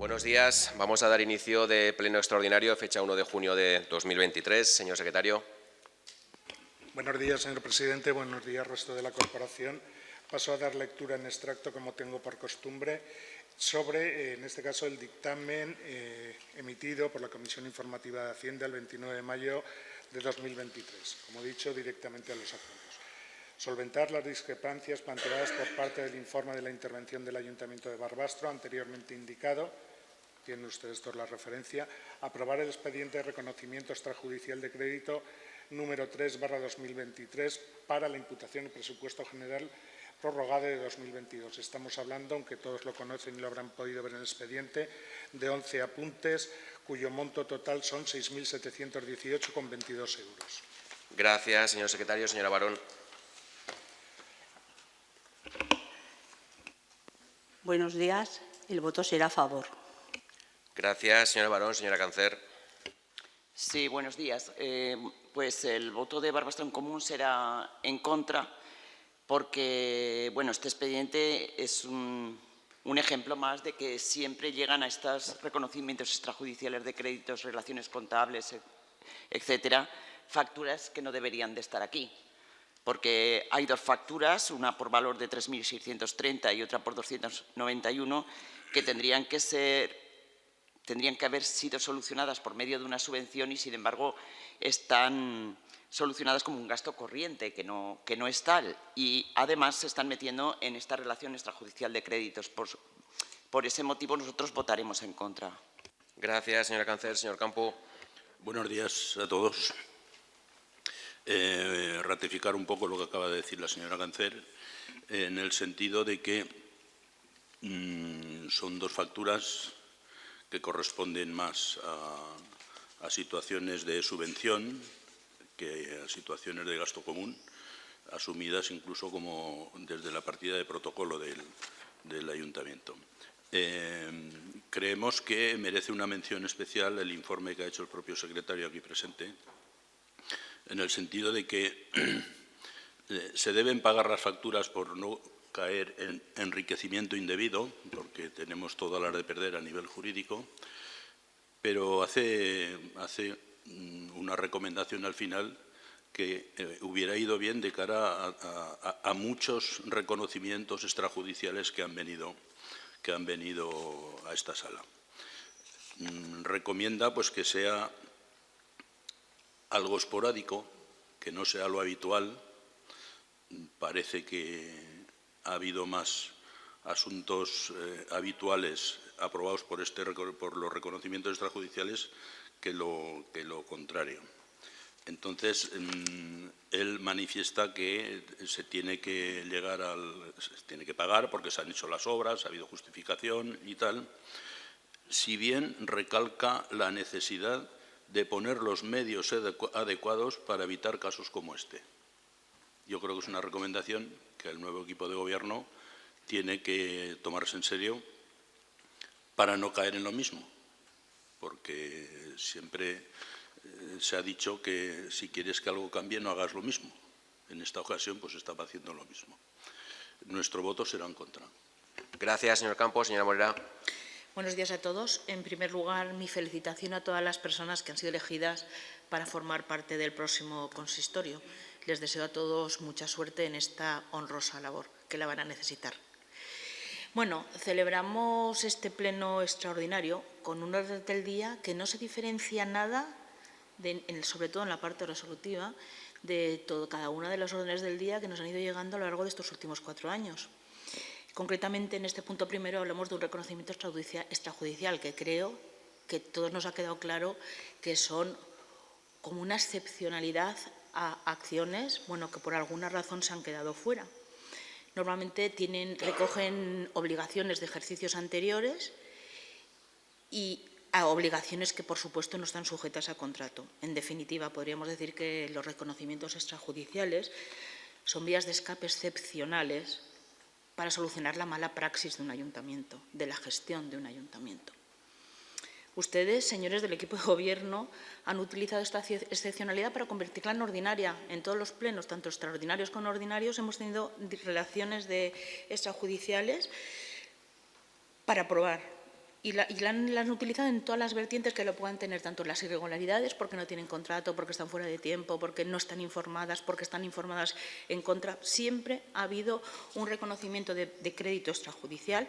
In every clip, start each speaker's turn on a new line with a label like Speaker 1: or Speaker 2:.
Speaker 1: Buenos días. Vamos a dar inicio de pleno extraordinario, fecha 1 de junio de 2023. Señor secretario.
Speaker 2: Buenos días, señor presidente. Buenos días, resto de la corporación. Paso a dar lectura en extracto, como tengo por costumbre, sobre, en este caso, el dictamen emitido por la Comisión Informativa de Hacienda el 29 de mayo de 2023. Como he dicho, directamente a los acuerdos. Solventar las discrepancias planteadas por parte del informe de la intervención del Ayuntamiento de Barbastro, anteriormente indicado. Tienen ustedes toda la referencia. Aprobar el expediente de reconocimiento extrajudicial de crédito número 3/2023 para la imputación del presupuesto general prorrogado de 2022. Estamos hablando, aunque todos lo conocen y lo habrán podido ver en el expediente, de 11 apuntes, cuyo monto total son 6.718,22 euros.
Speaker 1: Gracias, señor secretario. Señora Barón.
Speaker 3: Buenos días. El voto será a favor.
Speaker 1: Gracias, señora Barón. Señora Cancer.
Speaker 4: Sí, buenos días. Pues el voto de Barbastro en Común será en contra porque, bueno, este expediente es un ejemplo más de que siempre llegan a estos reconocimientos extrajudiciales de créditos, relaciones contables, etcétera, facturas que no deberían de estar aquí. Porque hay dos facturas, una por valor de 3.630 y otra por 291, que tendrían que haber sido solucionadas por medio de una subvención y, sin embargo, están solucionadas como un gasto corriente, que no es tal. Y, además, se están metiendo en esta relación extrajudicial de créditos. Por ese motivo, nosotros votaremos en contra.
Speaker 1: Gracias, señora Cancer. Señor Campo.
Speaker 5: Buenos días a todos. Ratificar un poco lo que acaba de decir la señora Cancer, en el sentido de que son dos facturas que corresponden más a situaciones de subvención que a situaciones de gasto común, asumidas incluso como desde la partida de protocolo del Ayuntamiento. Creemos que merece una mención especial el informe que ha hecho el propio secretario aquí presente, en el sentido de que se deben pagar las facturas por no caer en enriquecimiento indebido, porque tenemos todas las de perder a nivel jurídico, pero hace una recomendación al final que hubiera ido bien de cara a muchos reconocimientos extrajudiciales que han venido a esta sala. Recomienda pues que sea algo esporádico, que no sea lo habitual. Parece que ha habido más asuntos habituales aprobados por los reconocimientos extrajudiciales que lo contrario. Entonces, él manifiesta que se tiene que pagar porque se han hecho las obras, ha habido justificación y tal, si bien recalca la necesidad de poner los medios adecuados para evitar casos como este. Yo creo que es una recomendación que el nuevo equipo de gobierno tiene que tomarse en serio para no caer en lo mismo, porque siempre se ha dicho que si quieres que algo cambie no hagas lo mismo. En esta ocasión pues estaba haciendo lo mismo. Nuestro voto será en contra.
Speaker 1: Gracias, señor Campos. Señora Morera.
Speaker 6: Buenos días a todos. En primer lugar, mi felicitación a todas las personas que han sido elegidas para formar parte del próximo consistorio. Les deseo a todos mucha suerte en esta honrosa labor, que la van a necesitar. Bueno, celebramos este pleno extraordinario con un orden del día que no se diferencia nada, sobre todo en la parte resolutiva, de cada una de los órdenes del día que nos han ido llegando a lo largo de estos últimos 4 años. Concretamente, en este punto primero hablamos de un reconocimiento extrajudicial que creo que todos nos ha quedado claro que son como una excepcionalidad a acciones que por alguna razón se han quedado fuera. Normalmente recogen obligaciones de ejercicios anteriores y a obligaciones que, por supuesto, no están sujetas a contrato. En definitiva, podríamos decir que los reconocimientos extrajudiciales son vías de escape excepcionales para solucionar la mala praxis de un ayuntamiento, de la gestión de un ayuntamiento. Ustedes, señores del equipo de gobierno, han utilizado esta excepcionalidad para convertirla en ordinaria. En todos los plenos, tanto extraordinarios como ordinarios, hemos tenido relaciones extrajudiciales para aprobar. Y la han utilizado en todas las vertientes que lo puedan tener, tanto las irregularidades, porque no tienen contrato, porque están fuera de tiempo, porque no están informadas, porque están informadas en contra. Siempre ha habido un reconocimiento de crédito extrajudicial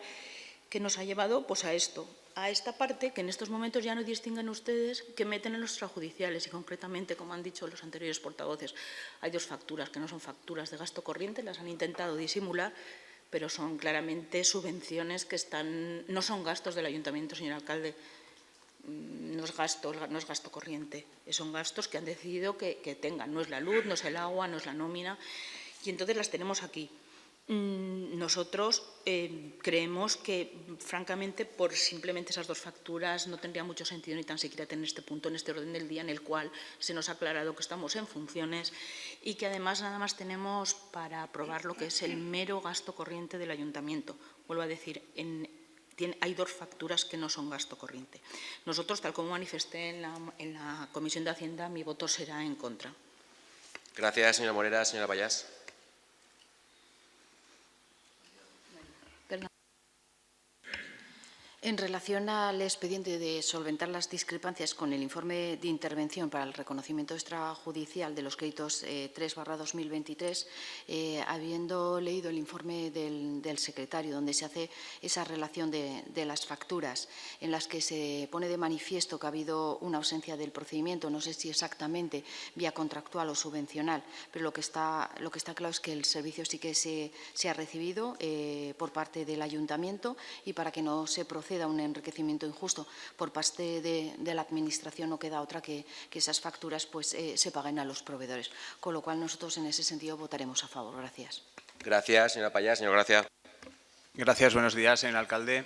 Speaker 6: que nos ha llevado pues, a esto, a esta parte que en estos momentos ya no distinguen ustedes que meten en los extrajudiciales y concretamente, como han dicho los anteriores portavoces, hay dos facturas que no son facturas de gasto corriente, las han intentado disimular, pero son claramente subvenciones que no son gastos del ayuntamiento, señor alcalde, no es gasto corriente, son gastos que han decidido que tengan, no es la luz, no es el agua, no es la nómina, y entonces las tenemos aquí. Nosotros creemos que, francamente, por simplemente esas dos facturas no tendría mucho sentido ni tan siquiera tener este punto en este orden del día en el cual se nos ha aclarado que estamos en funciones y que además nada más tenemos para aprobar lo que es el mero gasto corriente del ayuntamiento. Vuelvo a decir, hay dos facturas que no son gasto corriente. Nosotros, tal como manifesté en la Comisión de Hacienda, mi voto será en contra.
Speaker 1: Gracias, señora Morera. Señora Pallás.
Speaker 7: En relación al expediente de solventar las discrepancias con el informe de intervención para el reconocimiento extrajudicial de los créditos 3/2023, habiendo leído el informe del secretario, donde se hace esa relación de las facturas, en las que se pone de manifiesto que ha habido una ausencia del procedimiento, no sé si exactamente vía contractual o subvencional, pero lo que está claro es que el servicio sí que se ha recibido por parte del ayuntamiento y para que no se proceda a un enriquecimiento injusto por parte de la Administración no queda otra que esas facturas pues, se paguen a los proveedores. Con lo cual nosotros en ese sentido votaremos a favor. Gracias.
Speaker 1: Gracias, señora Pallás. Señor Gracia.
Speaker 8: Gracias, buenos días, señor alcalde.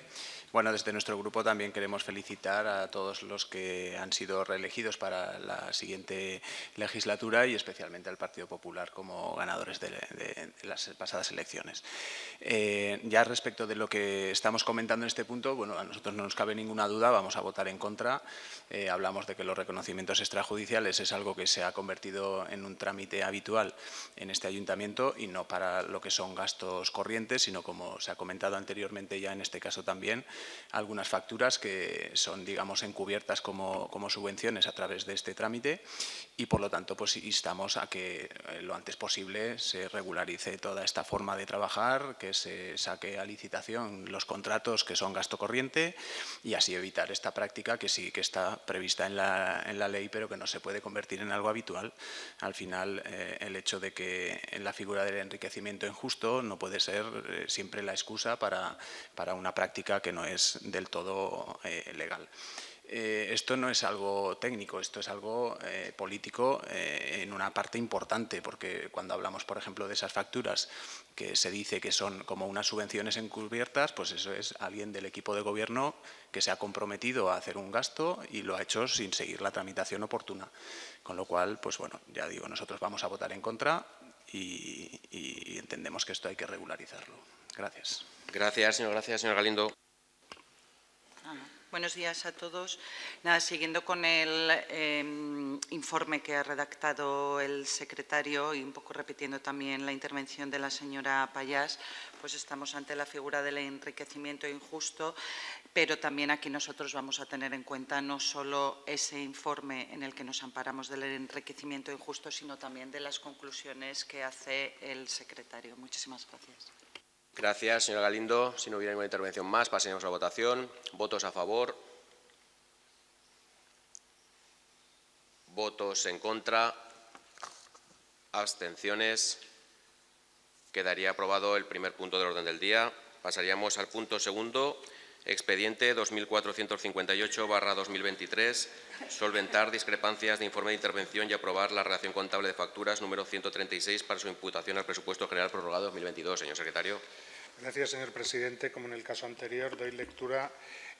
Speaker 8: Bueno, desde nuestro grupo también queremos felicitar a todos los que han sido reelegidos para la siguiente legislatura y especialmente al Partido Popular como ganadores de las pasadas elecciones. Ya respecto de lo que estamos comentando en este punto, bueno, a nosotros no nos cabe ninguna duda, vamos a votar en contra. Hablamos de que los reconocimientos extrajudiciales es algo que se ha convertido en un trámite habitual en este ayuntamiento y no para lo que son gastos corrientes, sino como se ha comentado anteriormente ya en este caso también, algunas facturas que son, digamos, encubiertas como subvenciones a través de este trámite y, por lo tanto, pues instamos a que lo antes posible se regularice toda esta forma de trabajar, que se saque a licitación los contratos que son gasto corriente y así evitar esta práctica que sí que está prevista en la ley, pero que no se puede convertir en algo habitual. Al final, el hecho de que en la figura del enriquecimiento injusto no puede ser siempre la excusa para una práctica que no es del todo legal. Esto no es algo técnico, esto es algo político en una parte importante, porque cuando hablamos, por ejemplo, de esas facturas que se dice que son como unas subvenciones encubiertas, pues eso es alguien del equipo de gobierno que se ha comprometido a hacer un gasto y lo ha hecho sin seguir la tramitación oportuna. Con lo cual, pues bueno, ya digo, nosotros vamos a votar en contra y entendemos que esto hay que regularizarlo. Gracias.
Speaker 1: Gracias, señor Gracia. Señor Galindo.
Speaker 9: Buenos días a todos. Nada, siguiendo con el informe que ha redactado el secretario y un poco repitiendo también la intervención de la señora Pallás, pues estamos ante la figura del enriquecimiento injusto, pero también aquí nosotros vamos a tener en cuenta no solo ese informe en el que nos amparamos del enriquecimiento injusto, sino también de las conclusiones que hace el secretario. Muchísimas gracias.
Speaker 1: Gracias, señor Galindo. Si no hubiera ninguna intervención más, pasemos a la votación. ¿Votos a favor? ¿Votos en contra? ¿Abstenciones? Quedaría aprobado el primer punto del orden del día. Pasaríamos al punto segundo. Expediente 2458/2023. Solventar discrepancias de informe de intervención y aprobar la redacción contable de facturas número 136 para su imputación al presupuesto general prorrogado 2022. Señor secretario.
Speaker 2: Gracias, señor presidente. Como en el caso anterior, doy lectura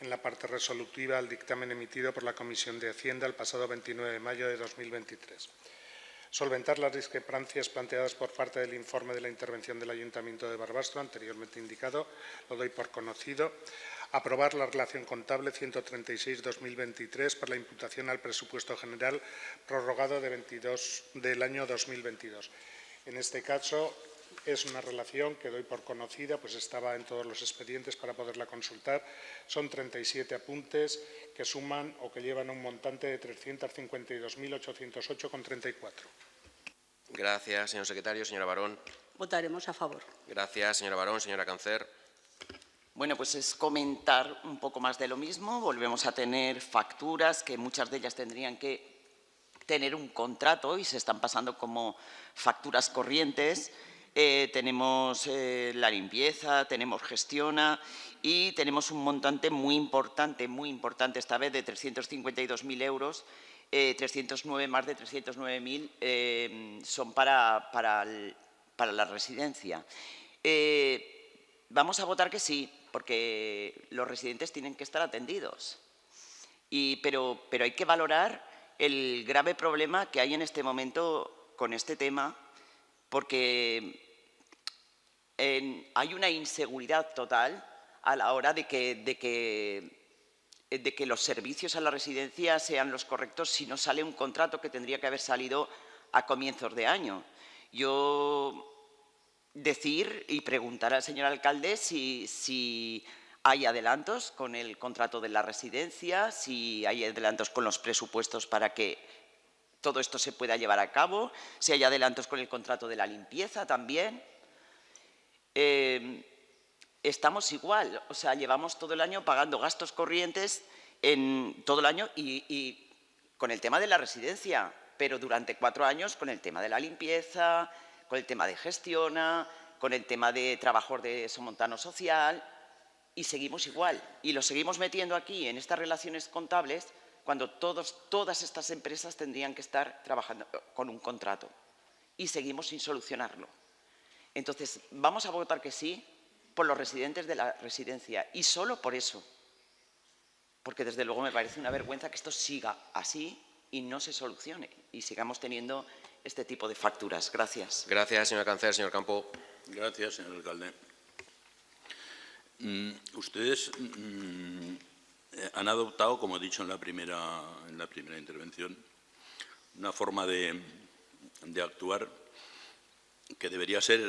Speaker 2: en la parte resolutiva al dictamen emitido por la Comisión de Hacienda el pasado 29 de mayo de 2023. Solventar las discrepancias planteadas por parte del informe de la intervención del Ayuntamiento de Barbastro, anteriormente indicado, lo doy por conocido. Aprobar la relación contable 136/2023 para la imputación al presupuesto general prorrogado del año 2022. En este caso, Es una relación que doy por conocida, pues estaba en todos los expedientes para poderla consultar. Son 37 apuntes que suman o que llevan un montante de 352.808,34.
Speaker 1: Gracias, señor secretario. Señora Barón.
Speaker 3: Votaremos a favor.
Speaker 1: Gracias, señora Barón. Señora Cancer.
Speaker 4: Bueno, pues es comentar un poco más de lo mismo. Volvemos a tener facturas que muchas de ellas tendrían que tener un contrato y se están pasando como facturas corrientes. Tenemos la limpieza, tenemos Gestiona y tenemos un montante muy importante esta vez de 352.000 euros. 309 más de 309.000 son para la residencia. Vamos a votar que sí, porque los residentes tienen que estar atendidos. Pero hay que valorar el grave problema que hay en este momento con este tema, porque hay una inseguridad total a la hora de que los servicios a la residencia sean los correctos si no sale un contrato que tendría que haber salido a comienzos de año. Yo decir y preguntar al señor alcalde si hay adelantos con el contrato de la residencia, si hay adelantos con los presupuestos para que todo esto se pueda llevar a cabo, si hay adelantos con el contrato de la limpieza también. Estamos igual, o sea, llevamos todo el año pagando gastos corrientes en todo el año y con el tema de la residencia, pero durante 4 años con el tema de la limpieza, con el tema de Gestiona, con el tema de trabajos de somontano social, y seguimos igual. Y lo seguimos metiendo aquí en estas relaciones contables cuando todas estas empresas tendrían que estar trabajando con un contrato. Y seguimos sin solucionarlo. Entonces, vamos a votar que sí por los residentes de la residencia y solo por eso. Porque desde luego me parece una vergüenza que esto siga así y no se solucione y sigamos teniendo este tipo de facturas. Gracias.
Speaker 1: Gracias, señora Cancer. Señor Campo.
Speaker 5: Gracias, señor alcalde. Ustedes han adoptado, como he dicho en la primera intervención, una forma de actuar que debería ser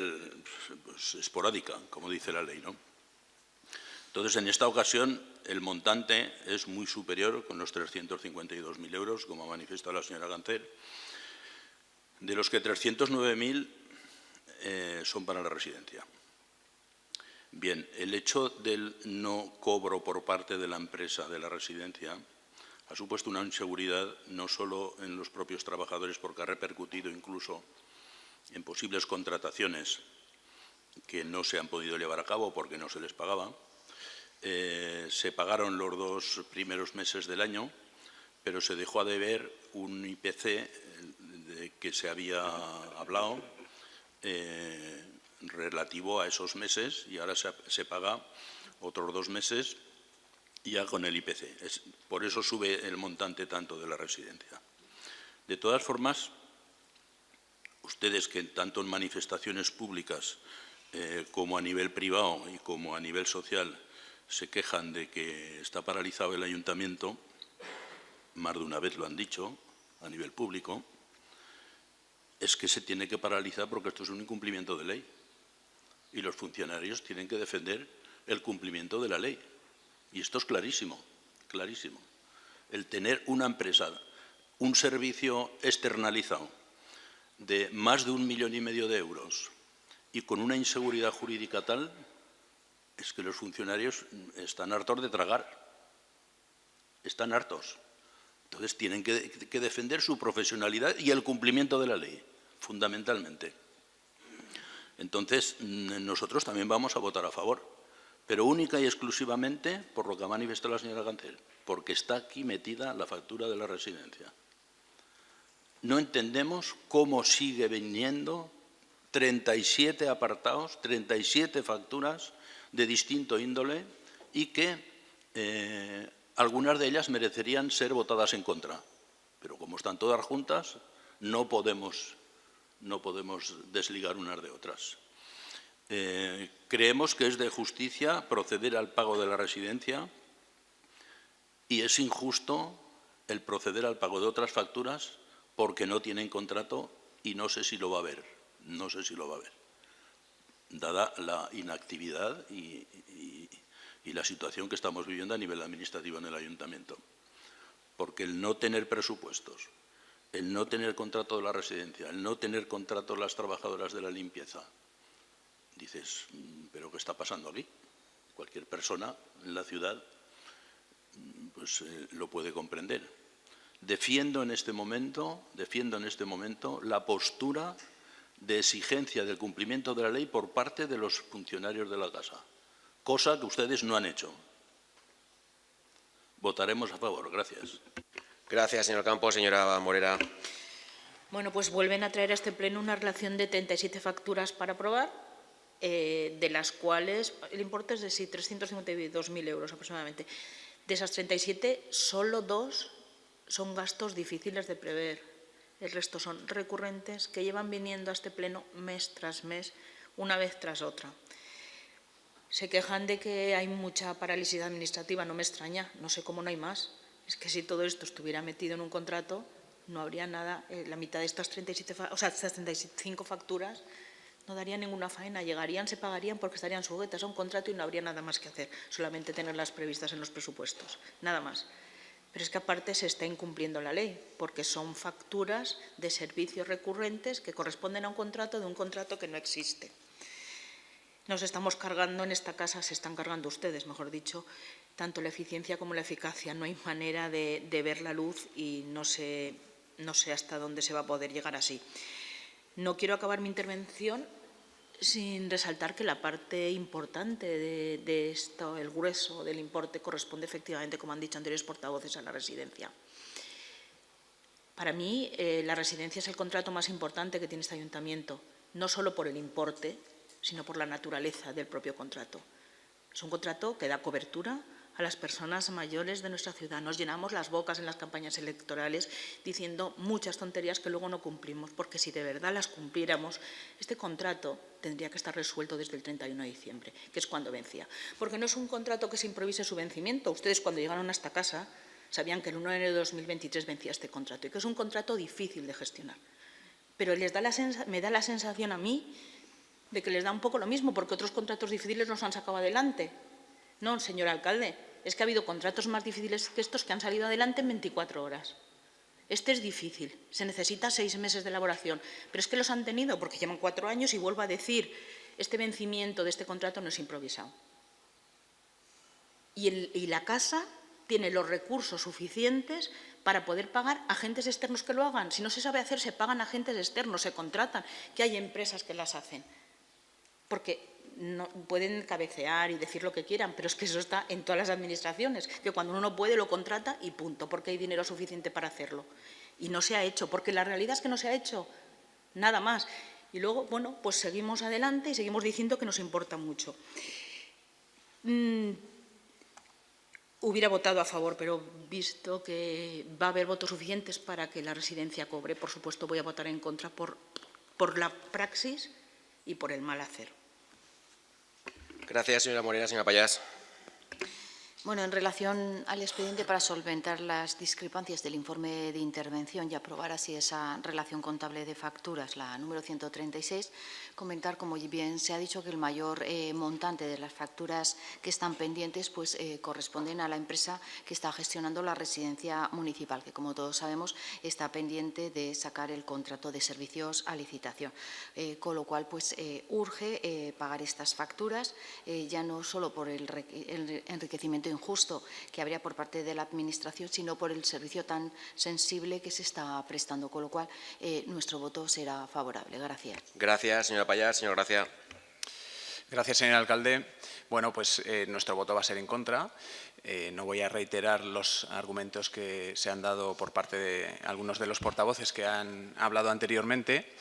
Speaker 5: pues, esporádica, como dice la ley, ¿no? Entonces, en esta ocasión, el montante es muy superior, con los 352.000 euros, como ha manifestado la señora Cancer, de los que 309.000 son para la residencia. Bien, el hecho del no cobro por parte de la empresa de la residencia ha supuesto una inseguridad no solo en los propios trabajadores, porque ha repercutido incluso en posibles contrataciones que no se han podido llevar a cabo porque no se les pagaba. Se pagaron los 2 primeros meses del año, pero se dejó a deber un IPC de que se había hablado relativo a esos meses y ahora se paga otros 2 meses ya con el IPC. Por eso sube el montante tanto de la residencia. De todas formas, ustedes que tanto en manifestaciones públicas como a nivel privado y como a nivel social se quejan de que está paralizado el ayuntamiento, más de una vez lo han dicho a nivel público, es que se tiene que paralizar porque esto es un incumplimiento de ley y los funcionarios tienen que defender el cumplimiento de la ley. Y esto es clarísimo, clarísimo. El tener una empresa, un servicio externalizado de más de 1,5 millones de euros y con una inseguridad jurídica tal, es que los funcionarios están hartos de tragar, están hartos. Entonces tienen que defender su profesionalidad y el cumplimiento de la ley, fundamentalmente. Entonces, nosotros también vamos a votar a favor, pero única y exclusivamente por lo que ha manifestado la señora Cancer, porque está aquí metida la factura de la residencia. No entendemos cómo sigue viniendo 37 apartados, 37 facturas de distinto índole y que algunas de ellas merecerían ser votadas en contra. Pero como están todas juntas, no podemos desligar unas de otras. Creemos que es de justicia proceder al pago de la residencia y es injusto el proceder al pago de otras facturas porque no tienen contrato y no sé si lo va a haber. No sé si lo va a haber. dada la inactividad y la situación que estamos viviendo a nivel administrativo en el ayuntamiento. Porque el no tener presupuestos, el no tener contrato de la residencia, el no tener contrato de las trabajadoras de la limpieza, dices, ¿pero qué está pasando aquí? Cualquier persona en la ciudad pues, lo puede comprender. Defiendo en este momento la postura de exigencia del cumplimiento de la ley por parte de los funcionarios de la casa, cosa que ustedes no han hecho. Votaremos a favor. Gracias.
Speaker 1: Gracias, señor Campos. Señora Morera.
Speaker 6: Bueno, pues vuelven a traer a este pleno una relación de 37 facturas para aprobar, de las cuales el importe es de 352.000 euros aproximadamente. De esas 37, solo 2 son gastos difíciles de prever. El resto son recurrentes que llevan viniendo a este pleno mes tras mes, una vez tras otra. Se quejan de que hay mucha parálisis administrativa, no me extraña, no sé cómo no hay más. Es que si todo esto estuviera metido en un contrato, no habría nada, la mitad de estas 35 facturas no daría ninguna faena, llegarían, se pagarían porque estarían sujetas a un contrato y no habría nada más que hacer, solamente tenerlas previstas en los presupuestos, nada más. Pero es que aparte se está incumpliendo la ley, porque son facturas de servicios recurrentes que corresponden a un contrato de un contrato que no existe. Nos estamos cargando en esta casa, se están cargando ustedes, mejor dicho, tanto la eficiencia como la eficacia. No hay manera de ver la luz y no sé hasta dónde se va a poder llegar así. No quiero acabar mi intervención sin resaltar que la parte importante de esto, el grueso del importe, corresponde efectivamente, como han dicho anteriores portavoces, a la residencia. Para mí, la residencia es el contrato más importante que tiene este ayuntamiento, no solo por el importe, sino por la naturaleza del propio contrato. Es un contrato que da cobertura a las personas mayores de nuestra ciudad. Nos llenamos las bocas en las campañas electorales diciendo muchas tonterías que luego no cumplimos, porque si de verdad las cumpliéramos, este contrato tendría que estar resuelto desde el 31 de diciembre, que es cuando vencía. Porque no es un contrato que se improvise su vencimiento. Ustedes, cuando llegaron a esta casa, sabían que el 1 de enero de 2023 vencía este contrato y que es un contrato difícil de gestionar. Pero me da la sensación a mí de que les da un poco lo mismo, porque otros contratos difíciles los han sacado adelante. No, señor alcalde, es que ha habido contratos más difíciles que estos que han salido adelante en 24 horas. Este es difícil, se necesita 6 meses de elaboración, pero es que los han tenido porque llevan 4 años y vuelvo a decir, este vencimiento de este contrato no es improvisado. Y la casa tiene los recursos suficientes para poder pagar agentes externos que lo hagan. Si no se sabe hacer, se pagan agentes externos, se contratan, que hay empresas que las hacen. Porque no, pueden cabecear y decir lo que quieran, pero es que eso está en todas las administraciones, que cuando uno no puede lo contrata y punto, porque hay dinero suficiente para hacerlo. Y no se ha hecho, porque la realidad es que no se ha hecho nada más. Y luego, bueno, pues seguimos adelante y seguimos diciendo que nos importa mucho. Hubiera votado a favor, pero visto que va a haber votos suficientes para que la residencia cobre, por supuesto voy a votar en contra por la praxis y por el mal hacer.
Speaker 1: Gracias, señora Morera. Señora Pallás.
Speaker 7: Bueno, en relación al expediente para solventar las discrepancias del informe de intervención y aprobar así esa relación contable de facturas, la número 136, comentar, como bien se ha dicho, que el mayor montante de las facturas que están pendientes pues, corresponden a la empresa que está gestionando la residencia municipal, que como todos sabemos está pendiente de sacar el contrato de servicios a licitación, con lo cual pues, urge pagar estas facturas, ya no solo por el enriquecimiento injusto que habría por parte de la Administración, sino por el servicio tan sensible que se está prestando, con lo cual nuestro voto será favorable. Gracias.
Speaker 1: Gracias, señora Pallás. Señor Gracia.
Speaker 8: Gracias, señor alcalde. Bueno, pues nuestro voto va a ser en contra. No voy a reiterar los argumentos que se han dado por parte de algunos de los portavoces que han hablado anteriormente,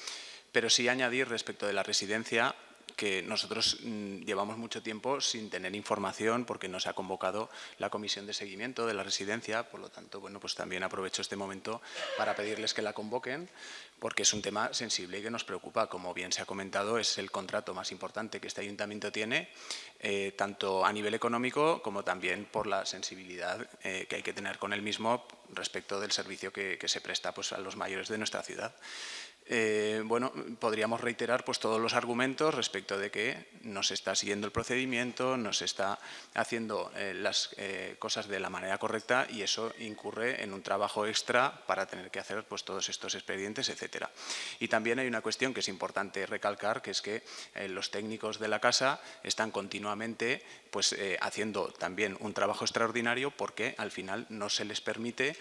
Speaker 8: pero sí añadir respecto de la residencia que nosotros llevamos mucho tiempo sin tener información porque no se ha convocado la comisión de seguimiento de la residencia. Por lo tanto, bueno, pues también aprovecho este momento para pedirles que la convoquen porque es un tema sensible y que nos preocupa. Como bien se ha comentado, es el contrato más importante que este ayuntamiento tiene, tanto a nivel económico como también por la sensibilidad que hay que tener con el mismo respecto del servicio que se presta pues, a los mayores de nuestra ciudad. bueno, podríamos reiterar pues, todos los argumentos respecto de que no se está siguiendo el procedimiento, no se está haciendo las cosas de la manera correcta y eso incurre en un trabajo extra para tener que hacer pues, todos estos expedientes, etcétera. Y también hay una cuestión que es importante recalcar, que es que los técnicos de la casa están continuamente pues, haciendo también un trabajo extraordinario porque al final no se les permite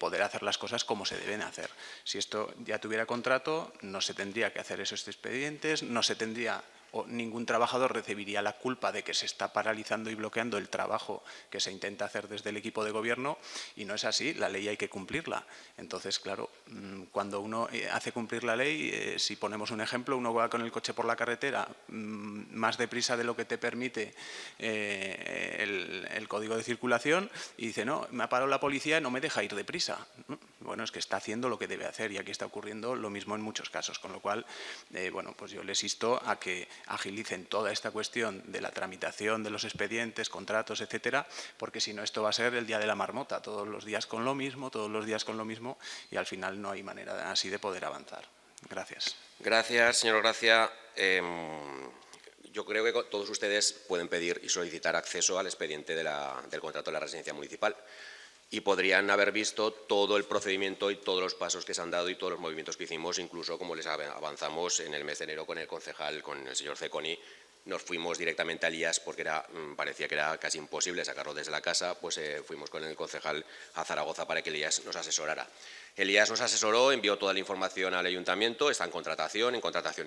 Speaker 8: poder hacer las cosas como se deben hacer. Si esto ya tuviera contrato, no se tendría que hacer esos expedientes, no se tendría o ningún trabajador recibiría la culpa de que se está paralizando y bloqueando el trabajo que se intenta hacer desde el equipo de gobierno y no es así, la ley hay que cumplirla. Entonces, claro, cuando uno hace cumplir la ley, si ponemos un ejemplo, uno va con el coche por la carretera más deprisa de lo que te permite el código de circulación y dice, no, me ha parado la policía y no me deja ir deprisa. Bueno, es que está haciendo lo que debe hacer y aquí está ocurriendo lo mismo en muchos casos, con lo cual, bueno, pues yo les insto a que agilicen toda esta cuestión de la tramitación de los expedientes, contratos, etcétera, porque si no esto va a ser el día de la marmota, todos los días con lo mismo, todos los días con lo mismo y al final no hay manera así de poder avanzar. Gracias.
Speaker 1: Gracias, señor Gracia. Yo creo que todos ustedes pueden pedir y solicitar acceso al expediente del contrato de la residencia municipal y podrían haber visto todo el procedimiento y todos los pasos que se han dado y todos los movimientos que hicimos, incluso como les avanzamos en el mes de enero con el concejal, con el señor Cecconi. Nos fuimos directamente al IAS porque parecía que era casi imposible sacarlo desde la casa, pues fuimos con el concejal a Zaragoza para que el IAS nos asesorara. El IAS nos asesoró, envió toda la información al ayuntamiento, está en contratación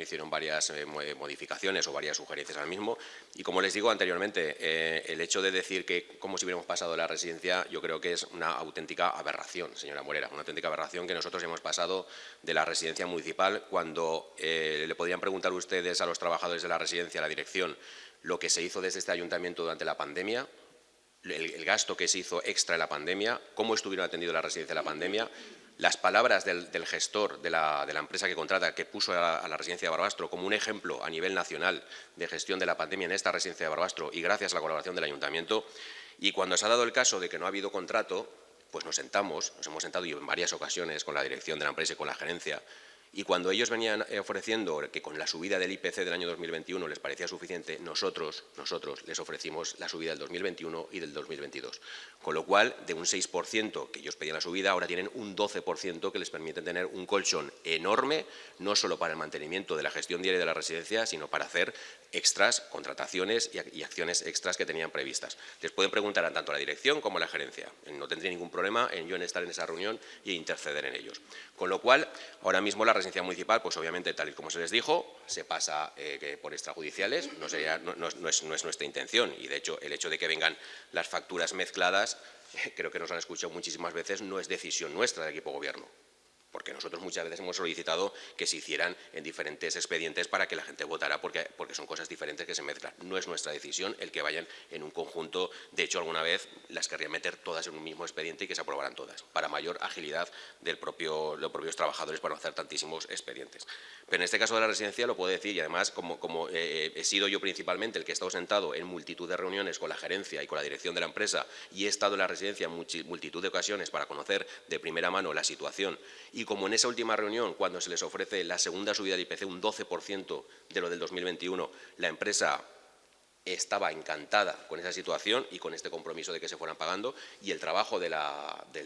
Speaker 1: hicieron varias modificaciones o varias sugerencias al mismo y como les digo anteriormente, el hecho de decir que como si hubiéramos pasado de la residencia yo creo que es una auténtica aberración, señora Morera, una auténtica aberración que nosotros hemos pasado de la residencia municipal cuando le podrían preguntar ustedes a los trabajadores de la residencia, a la dirección, lo que se hizo desde este ayuntamiento durante la pandemia, el gasto que se hizo extra en la pandemia, cómo estuvieron atendidos la residencia en la pandemia. Las palabras del gestor de la empresa que contrata, que puso a la residencia de Barbastro como un ejemplo a nivel nacional de gestión de la pandemia en esta residencia de Barbastro y gracias a la colaboración del ayuntamiento. Y cuando se ha dado el caso de que no ha habido contrato, pues nos hemos sentado y en varias ocasiones con la dirección de la empresa y con la gerencia. Y cuando ellos venían ofreciendo que con la subida del IPC del año 2021 les parecía suficiente, nosotros les ofrecimos la subida del 2021 y del 2022. Con lo cual, de un 6% que ellos pedían la subida, ahora tienen un 12% que les permite tener un colchón enorme, no solo para el mantenimiento de la gestión diaria de la residencia, sino para hacer extras, contrataciones y acciones extras que tenían previstas. Les pueden preguntar tanto a la dirección como a la gerencia. No tendría ningún problema en yo estar en esa reunión e interceder en ellos. Con lo cual, ahora mismo la residencia municipal, pues obviamente, tal y como se les dijo, se pasa por extrajudiciales, no es nuestra intención y de hecho el hecho de que vengan las facturas mezcladas, creo que nos han escuchado muchísimas veces, no es decisión nuestra del equipo gobierno. Porque nosotros muchas veces hemos solicitado que se hicieran en diferentes expedientes para que la gente votara, porque son cosas diferentes que se mezclan. No es nuestra decisión el que vayan en un conjunto. De hecho, alguna vez las querría meter todas en un mismo expediente y que se aprobaran todas, para mayor agilidad de los propios trabajadores para no hacer tantísimos expedientes. Pero en este caso de la residencia lo puedo decir, y además, como he sido yo principalmente el que he estado sentado en multitud de reuniones con la gerencia y con la dirección de la empresa, y he estado en la residencia en multitud de ocasiones para conocer de primera mano la situación, y como en esa última reunión, cuando se les ofrece la segunda subida del IPC, un 12% de lo del 2021, la empresa estaba encantada con esa situación y con este compromiso de que se fueran pagando, y el trabajo del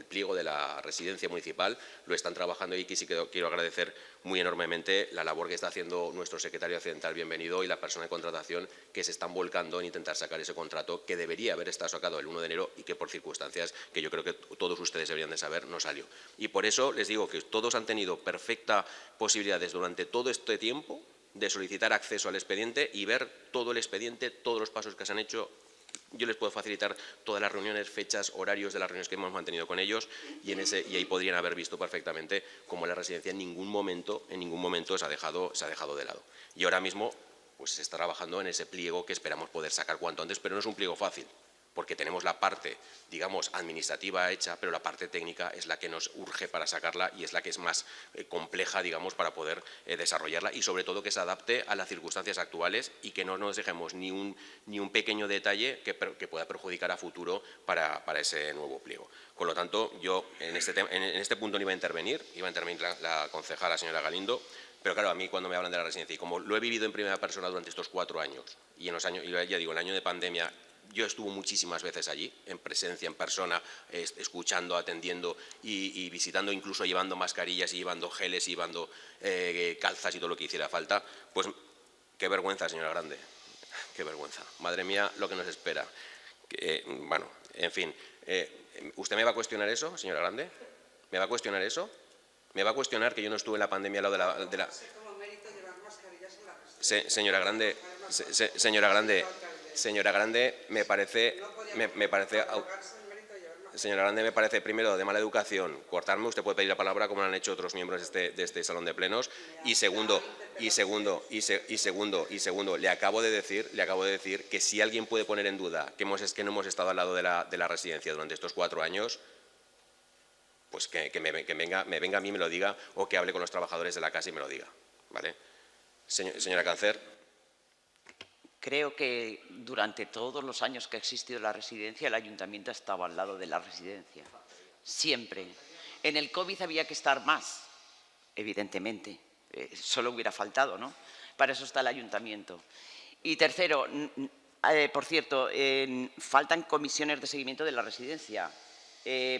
Speaker 1: pliego de la residencia municipal lo están trabajando y aquí sí que quiero agradecer muy enormemente la labor que está haciendo nuestro secretario accidental Bienvenido y la persona de contratación que se están volcando en intentar sacar ese contrato que debería haber estado sacado el 1 de enero y que por circunstancias que yo creo que todos ustedes deberían de saber no salió. Y por eso les digo que todos han tenido perfecta posibilidades durante todo este tiempo de solicitar acceso al expediente y ver todo el expediente, todos los pasos que se han hecho. Yo les puedo facilitar todas las reuniones, fechas, horarios de las reuniones que hemos mantenido con ellos y ahí podrían haber visto perfectamente cómo la residencia en ningún momento se ha dejado de lado. Y ahora mismo pues se está trabajando en ese pliego que esperamos poder sacar cuanto antes, pero no es un pliego fácil, porque tenemos la parte, digamos, administrativa hecha, pero la parte técnica es la que nos urge para sacarla y es la que es más compleja, digamos, para poder desarrollarla y, sobre todo, que se adapte a las circunstancias actuales y que no nos dejemos ni un pequeño detalle que pueda perjudicar a futuro para ese nuevo pliego. Con lo tanto, yo en este punto no iba a intervenir la concejala, señora Galindo, pero claro, a mí cuando me hablan de la residencia, y como lo he vivido en primera persona durante estos 4 años, y en los años, y ya digo, en el año de pandemia, yo estuve muchísimas veces allí, en presencia, en persona, escuchando, atendiendo y visitando, incluso llevando mascarillas y llevando geles y llevando calzas y todo lo que hiciera falta, pues qué vergüenza, señora Grande, qué vergüenza. Madre mía, lo que nos espera. Bueno, en fin, ¿usted me va a cuestionar eso, señora Grande? ¿Me va a cuestionar eso? ¿Me va a cuestionar que yo no estuve en la pandemia al lado de la... Señora Grande, señora Grande, me parece, señora Grande, me parece primero de mala educación cortarme. Usted puede pedir la palabra como lo han hecho otros miembros de este salón de plenos. Y segundo, le acabo de decir que si alguien puede poner en duda que no hemos estado al lado de la residencia durante estos 4 años, pues que me venga a mí y me lo diga, o que hable con los trabajadores de la casa y me lo diga, ¿vale? Señora Cáncer.
Speaker 4: Creo que durante todos los años que ha existido la residencia, el ayuntamiento ha estado al lado de la residencia. Siempre. En el COVID había que estar más, evidentemente. Solo hubiera faltado, ¿no? Para eso está el ayuntamiento. Y tercero, por cierto, faltan comisiones de seguimiento de la residencia,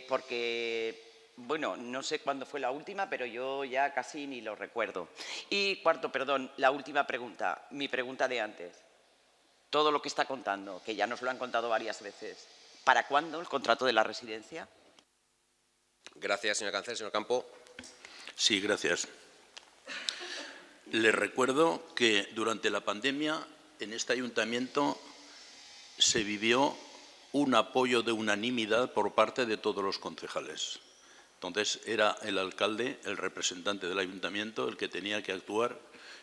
Speaker 4: porque... Bueno, no sé cuándo fue la última, pero yo ya casi ni lo recuerdo. Y cuarto, perdón, la última pregunta, mi pregunta de antes. Todo lo que está contando, que ya nos lo han contado varias veces, ¿para cuándo el contrato de la residencia?
Speaker 1: Gracias, señora Cáncer. Señor Campo.
Speaker 5: Sí, gracias. Les recuerdo que durante la pandemia en este ayuntamiento se vivió un apoyo de unanimidad por parte de todos los concejales. Entonces, era el alcalde, el representante del ayuntamiento, el que tenía que actuar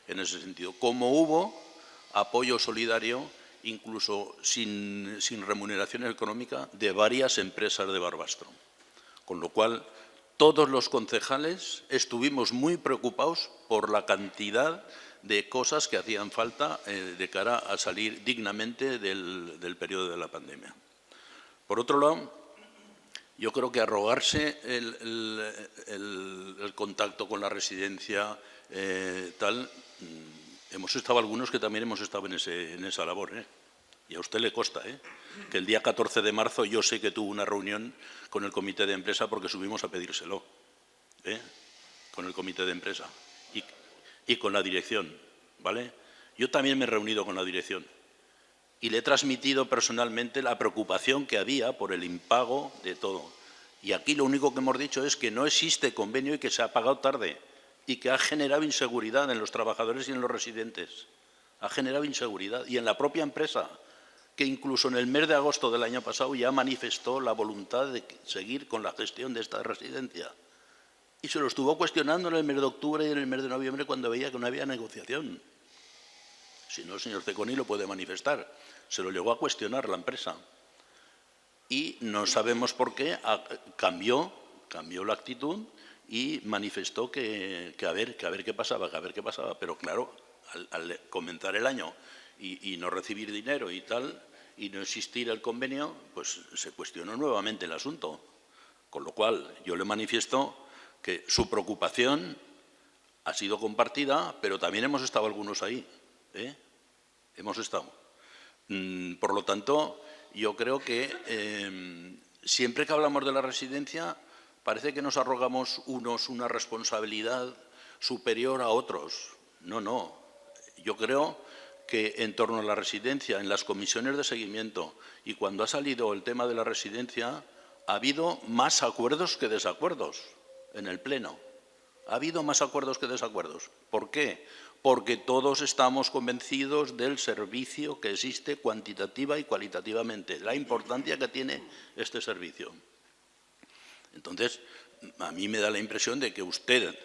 Speaker 5: en ese sentido. Como hubo apoyo solidario, incluso sin remuneración económica, de varias empresas de Barbastro. Con lo cual, todos los concejales estuvimos muy preocupados por la cantidad de cosas que hacían falta de cara a salir dignamente del periodo de la pandemia. Por otro lado, yo creo que arrogarse el contacto con la residencia, hemos estado algunos que también hemos estado en esa labor, y a usted le consta, que el día 14 de marzo yo sé que tuvo una reunión con el comité de empresa porque subimos a pedírselo, con el comité de empresa y con la dirección, ¿vale? Yo también me he reunido con la dirección. Y le he transmitido personalmente la preocupación que había por el impago de todo. Y aquí lo único que hemos dicho es que no existe convenio y que se ha pagado tarde y que ha generado inseguridad en los trabajadores y en los residentes. Ha generado inseguridad. Y en la propia empresa, que incluso en el mes de agosto del año pasado ya manifestó la voluntad de seguir con la gestión de esta residencia. Y se lo estuvo cuestionando en el mes de octubre y en el mes de noviembre cuando veía que no había negociación. Si no, el señor Cecconi lo puede manifestar. Se lo llegó a cuestionar la empresa. Y no sabemos por qué cambió la actitud y manifestó que a ver qué pasaba, Pero claro, al comenzar el año y no recibir dinero y tal, y no existir el convenio, pues se cuestionó nuevamente el asunto. Con lo cual, yo le manifiesto que su preocupación ha sido compartida, pero también hemos estado algunos ahí. Hemos estado. Por lo tanto, yo creo que siempre que hablamos de la residencia parece que nos arrogamos unos una responsabilidad superior a otros. No. Yo creo que en torno a la residencia, en las comisiones de seguimiento y cuando ha salido el tema de la residencia, ha habido más acuerdos que desacuerdos en el Pleno. Ha habido más acuerdos que desacuerdos. ¿Por qué? Porque todos estamos convencidos del servicio que existe cuantitativa y cualitativamente, la importancia que tiene este servicio. Entonces, a mí me da la impresión de que usted,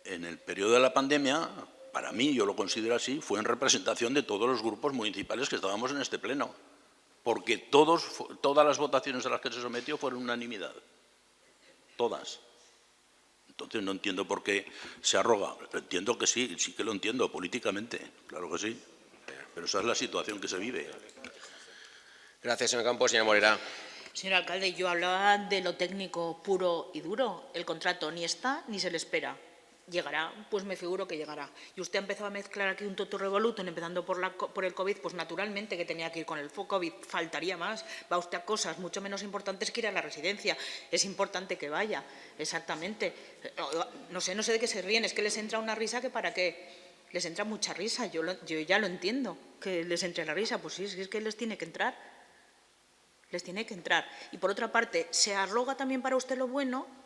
Speaker 5: en el periodo de la pandemia, para mí, yo lo considero así, fue en representación de todos los grupos municipales que estábamos en este pleno. porque todas las votaciones a las que se sometió fueron unanimidad. Todas. Entonces no entiendo por qué se arroga. Entiendo que sí, sí que lo entiendo políticamente, claro que sí. Pero esa es la situación que se vive.
Speaker 1: Gracias, señor Campos. Señora Morera.
Speaker 6: Señor alcalde, yo hablaba de lo técnico puro y duro. El contrato ni está ni se le espera. Llegará, pues me figuro que llegará. Y usted ha empezado a mezclar aquí un totum revolutum, empezando por el COVID, pues naturalmente que tenía que ir con el COVID, faltaría más. Va usted a cosas mucho menos importantes que ir a la residencia. Es importante que vaya, exactamente. No sé de qué se ríen, es que les entra una risa que para qué. Les entra mucha risa, yo ya lo entiendo, que les entre la risa. Pues sí, es que les tiene que entrar. Les tiene que entrar. Y por otra parte, se arroga también para usted lo bueno,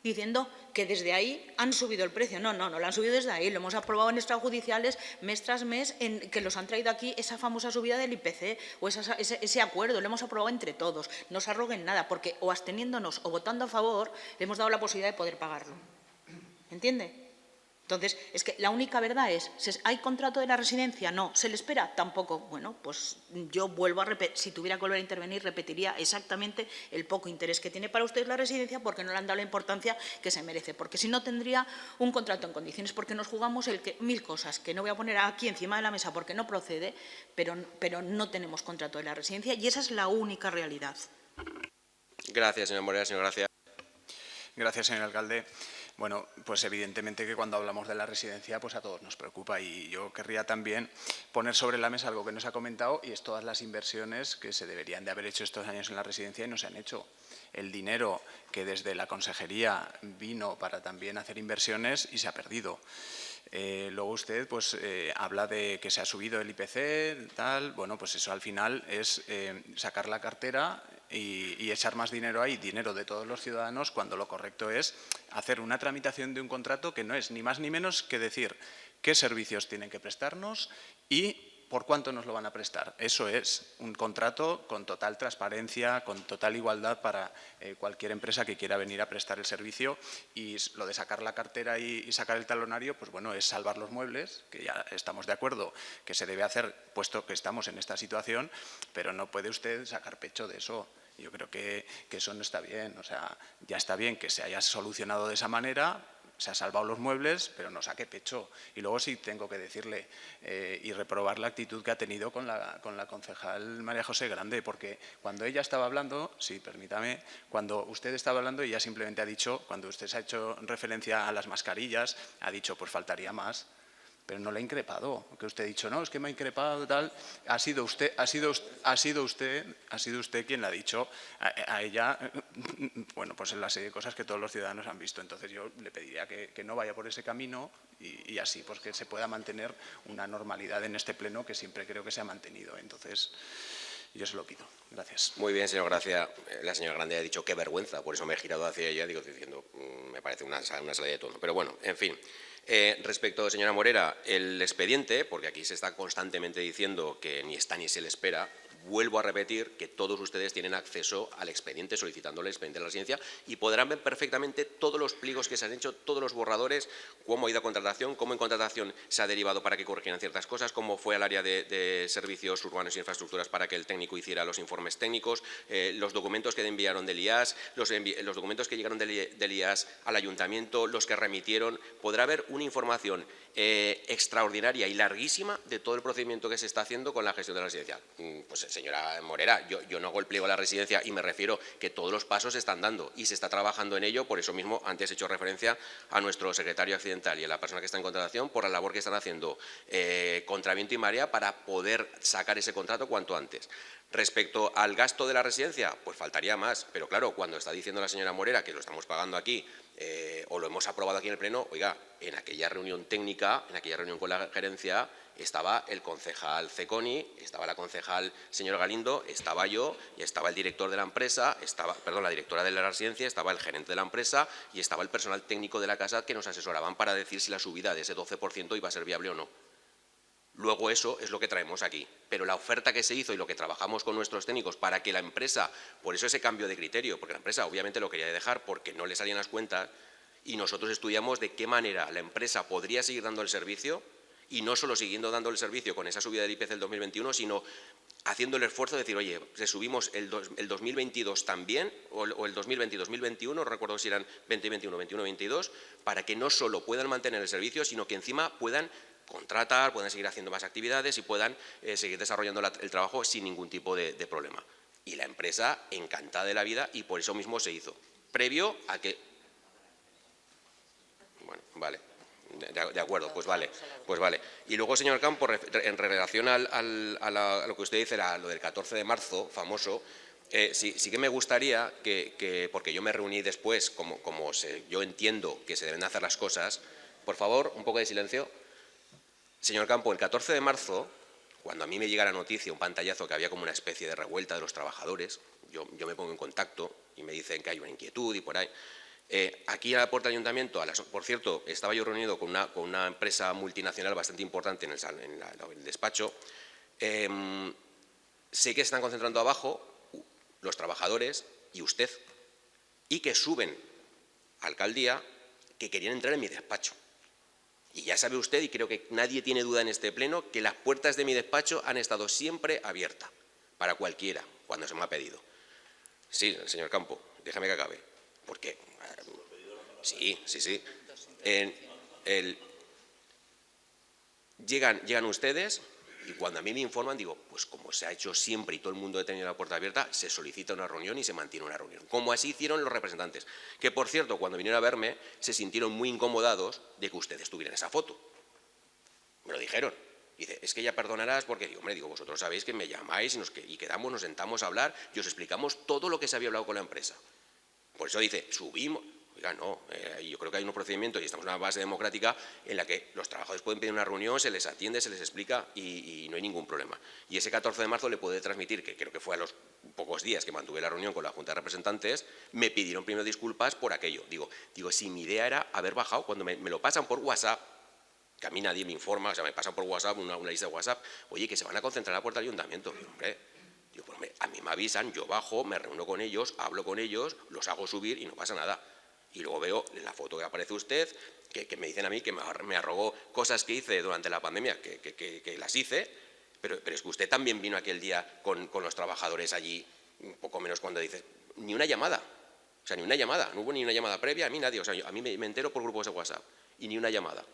Speaker 6: diciendo que desde ahí han subido el precio. No lo han subido desde ahí. Lo hemos aprobado en extrajudiciales mes tras mes, que los han traído aquí esa famosa subida del IPC o ese acuerdo. Lo hemos aprobado entre todos. No se arroguen nada, porque o absteniéndonos o votando a favor, le hemos dado la posibilidad de poder pagarlo. ¿Entiende? Entonces, es que la única verdad es, ¿hay contrato de la residencia? No. ¿Se le espera? Tampoco. Bueno, pues yo vuelvo a repetir, si tuviera que volver a intervenir, repetiría exactamente el poco interés que tiene para usted la residencia, porque no le han dado la importancia que se merece. Porque si no, tendría un contrato en condiciones, porque nos jugamos mil cosas, que no voy a poner aquí encima de la mesa porque no procede, pero no tenemos contrato de la residencia y esa es la única realidad.
Speaker 1: Gracias, señora Morera. Señor Gracia.
Speaker 8: Gracias, señor alcalde. Bueno, pues evidentemente que cuando hablamos de la residencia, pues a todos nos preocupa y yo querría también poner sobre la mesa algo que no se ha comentado y es todas las inversiones que se deberían de haber hecho estos años en la residencia y no se han hecho. El dinero que desde la consejería vino para también hacer inversiones y se ha perdido. Luego usted pues, habla de que se ha subido el IPC, tal. Bueno, pues eso al final es sacar la cartera y echar más dinero ahí, dinero de todos los ciudadanos, cuando lo correcto es hacer una tramitación de un contrato que no es ni más ni menos que decir qué servicios tienen que prestarnos y por cuánto nos lo van a prestar. Eso es un contrato con total transparencia, con total igualdad para cualquier empresa que quiera venir a prestar el servicio y lo de sacar la cartera y sacar el talonario, pues bueno, es salvar los muebles, que ya estamos de acuerdo que se debe hacer puesto que estamos en esta situación, pero no puede usted sacar pecho de eso. Yo creo que eso no está bien, o sea, ya está bien que se haya solucionado de esa manera, se ha salvado los muebles, pero no saque pecho. Y luego sí tengo que decirle y reprobar la actitud que ha tenido con la concejal María José Grande, porque cuando ella estaba hablando, sí, permítame, cuando usted estaba hablando ella simplemente ha dicho, cuando usted se ha hecho referencia a las mascarillas, ha dicho, pues faltaría más. Pero no le ha increpado, que usted ha dicho, no, es que me ha increpado, tal. Ha sido usted quien le ha dicho a ella, bueno, pues en la serie de cosas que todos los ciudadanos han visto. Entonces yo le pediría que no vaya por ese camino y así, pues que se pueda mantener una normalidad en este pleno que siempre creo que se ha mantenido. Entonces, yo se lo pido. Gracias.
Speaker 1: Muy bien, señor Gracia. La señora Grande ha dicho qué vergüenza, por eso me he girado hacia ella, diciendo, me parece una salida de tono. Pero bueno, en fin. Respecto, señora Morera, el expediente, porque aquí se está constantemente diciendo que ni está ni se le espera, vuelvo a repetir que todos ustedes tienen acceso al expediente, solicitando el expediente de la residencia, y podrán ver perfectamente todos los pliegos que se han hecho, todos los borradores, cómo ha ido a contratación, cómo en contratación se ha derivado para que corrigieran ciertas cosas, cómo fue al área de servicios urbanos y infraestructuras para que el técnico hiciera los informes técnicos, los documentos que enviaron del IAS, los documentos que llegaron del IAS al ayuntamiento, los que remitieron. Podrá haber una información extraordinaria y larguísima de todo el procedimiento que se está haciendo con la gestión de la residencia. Pues señora Morera, yo no hago el pliego a la residencia y me refiero que todos los pasos se están dando y se está trabajando en ello. Por eso mismo antes he hecho referencia a nuestro secretario accidental y a la persona que está en contratación por la labor que están haciendo contra viento y marea para poder sacar ese contrato cuanto antes. Respecto al gasto de la residencia, pues faltaría más, pero claro, cuando está diciendo la señora Morera que lo estamos pagando aquí o lo hemos aprobado aquí en el Pleno, oiga, en aquella reunión técnica, en aquella reunión con la gerencia, estaba el concejal Ceconi, estaba la concejal señor Galindo, estaba yo y estaba el director de la empresa, la directora de la residencia, estaba el gerente de la empresa y estaba el personal técnico de la casa que nos asesoraban para decir si la subida de ese 12% iba a ser viable o no. Luego eso es lo que traemos aquí, pero la oferta que se hizo y lo que trabajamos con nuestros técnicos para que la empresa, por eso ese cambio de criterio, porque la empresa obviamente lo quería dejar porque no le salían las cuentas y nosotros estudiamos de qué manera la empresa podría seguir dando el servicio y no solo siguiendo dando el servicio con esa subida del IPC del 2021, sino haciendo el esfuerzo de decir, oye, le subimos el 2022 también, o el 2020-2021, no recuerdo si eran 2021, 21-22, para que no solo puedan mantener el servicio, sino que encima puedan contratar, puedan seguir haciendo más actividades y puedan seguir desarrollando el trabajo sin ningún tipo de problema. Y la empresa encantada de la vida y por eso mismo se hizo. Previo a que... Bueno, vale. De acuerdo, pues vale. Y luego, señor Campo, en relación a lo que usted dice, lo del 14 de marzo, famoso, sí que me gustaría que porque yo me reuní después, yo entiendo que se deben hacer las cosas, por favor, un poco de silencio. Señor Campo, el 14 de marzo, cuando a mí me llega la noticia, un pantallazo que había como una especie de revuelta de los trabajadores, yo me pongo en contacto y me dicen que hay una inquietud y por ahí. Aquí a la puerta del ayuntamiento, por cierto, estaba yo reunido con una empresa multinacional bastante importante en el despacho. Sé que se están concentrando abajo los trabajadores y usted, y que suben a alcaldía que querían entrar en mi despacho. Y ya sabe usted, y creo que nadie tiene duda en este pleno, que las puertas de mi despacho han estado siempre abiertas para cualquiera, cuando se me ha pedido. Sí, señor Campo, déjame que acabe. Porque, sí. Llegan ustedes y cuando a mí me informan digo, pues como se ha hecho siempre y todo el mundo ha tenido la puerta abierta, se solicita una reunión y se mantiene una reunión. Como así hicieron los representantes, que por cierto, cuando vinieron a verme, se sintieron muy incomodados de que ustedes tuvieran esa foto. Me lo dijeron. Dice, es que ya perdonarás porque, digo, vosotros sabéis que me llamáis y quedamos, nos sentamos a hablar y os explicamos todo lo que se había hablado con la empresa. Por eso dice, subimos. Oiga, no, yo creo que hay unos procedimientos y estamos en una base democrática en la que los trabajadores pueden pedir una reunión, se les atiende, se les explica y no hay ningún problema. Y ese 14 de marzo le puede transmitir, que creo que fue a los pocos días que mantuve la reunión con la Junta de Representantes, me pidieron primero disculpas por aquello. Digo, si mi idea era haber bajado, cuando me lo pasan por WhatsApp, que a mí nadie me informa, o sea, me pasan por WhatsApp, una lista de WhatsApp, oye, que se van a concentrar a la puerta del ayuntamiento. Digo, hombre, pues a mí me avisan, yo bajo, me reúno con ellos, hablo con ellos, los hago subir y no pasa nada. Y luego veo en la foto que aparece usted, que me dicen a mí que me arrogó cosas que hice durante la pandemia, que las hice, pero es que usted también vino aquel día con los trabajadores allí, un poco menos cuando dice, ni una llamada, o sea, ni una llamada, no hubo ni una llamada previa, a mí nadie, o sea, a mí me entero por grupos de WhatsApp, y ni una llamada.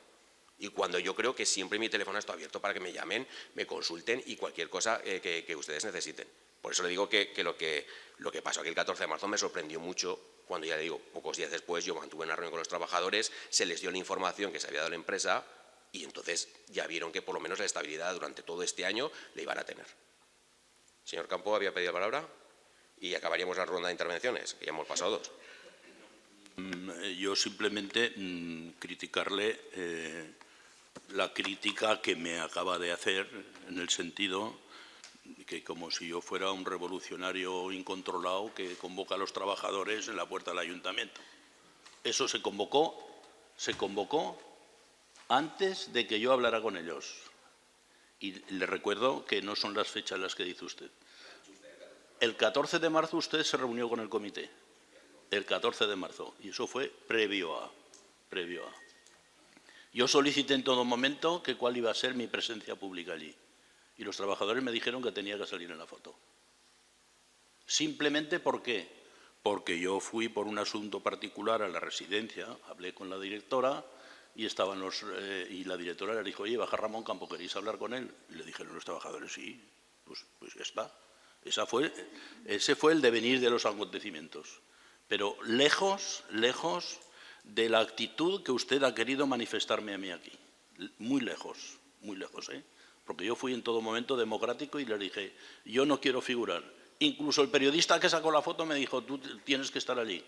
Speaker 1: Y cuando yo creo que siempre mi teléfono está abierto para que me llamen, me consulten y cualquier cosa que ustedes necesiten. Por eso le digo que lo que pasó aquí el 14 de marzo me sorprendió mucho cuando, ya le digo, pocos días después yo mantuve una reunión con los trabajadores, se les dio la información que se había dado a la empresa y entonces ya vieron que por lo menos la estabilidad durante todo este año la iban a tener. Señor Campo, había pedido la palabra y acabaríamos la ronda de intervenciones, que ya hemos pasado dos.
Speaker 5: Yo simplemente criticarle la crítica que me acaba de hacer en el sentido que como si yo fuera un revolucionario incontrolado que convoca a los trabajadores en la puerta del ayuntamiento. Eso se convocó antes de que yo hablara con ellos. Y le recuerdo que no son las fechas las que dice usted. El 14 de marzo usted se reunió con el comité. El 14 de marzo. Y eso fue previo a. Yo solicité en todo momento que cuál iba a ser mi presencia pública allí. Y los trabajadores me dijeron que tenía que salir en la foto. Simplemente, ¿por qué? Porque yo fui por un asunto particular a la residencia, hablé con la directora y y la directora le dijo, oye, baja Ramón Campo, ¿queréis hablar con él? Y le dijeron los trabajadores, sí, pues ya está. Ese fue el devenir de los acontecimientos. Pero lejos de la actitud que usted ha querido manifestarme a mí aquí. Muy lejos, ¿eh? Porque yo fui en todo momento democrático y le dije, yo no quiero figurar. Incluso el periodista que sacó la foto me dijo, tú tienes que estar allí.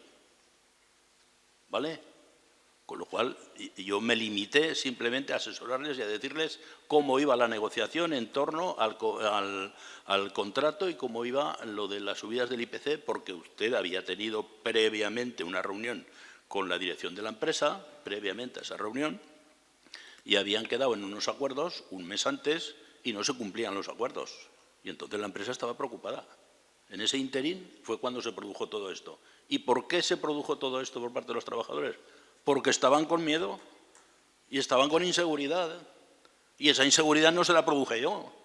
Speaker 5: ¿Vale? Con lo cual, yo me limité simplemente a asesorarles y a decirles cómo iba la negociación en torno al contrato y cómo iba lo de las subidas del IPC, porque usted había tenido previamente una reunión con la dirección de la empresa, previamente a esa reunión, y habían quedado en unos acuerdos un mes antes y no se cumplían los acuerdos. Y entonces la empresa estaba preocupada. En ese interín fue cuando se produjo todo esto. ¿Y por qué se produjo todo esto por parte de los trabajadores? Porque estaban con miedo y estaban con inseguridad. Y esa inseguridad no se la produje yo.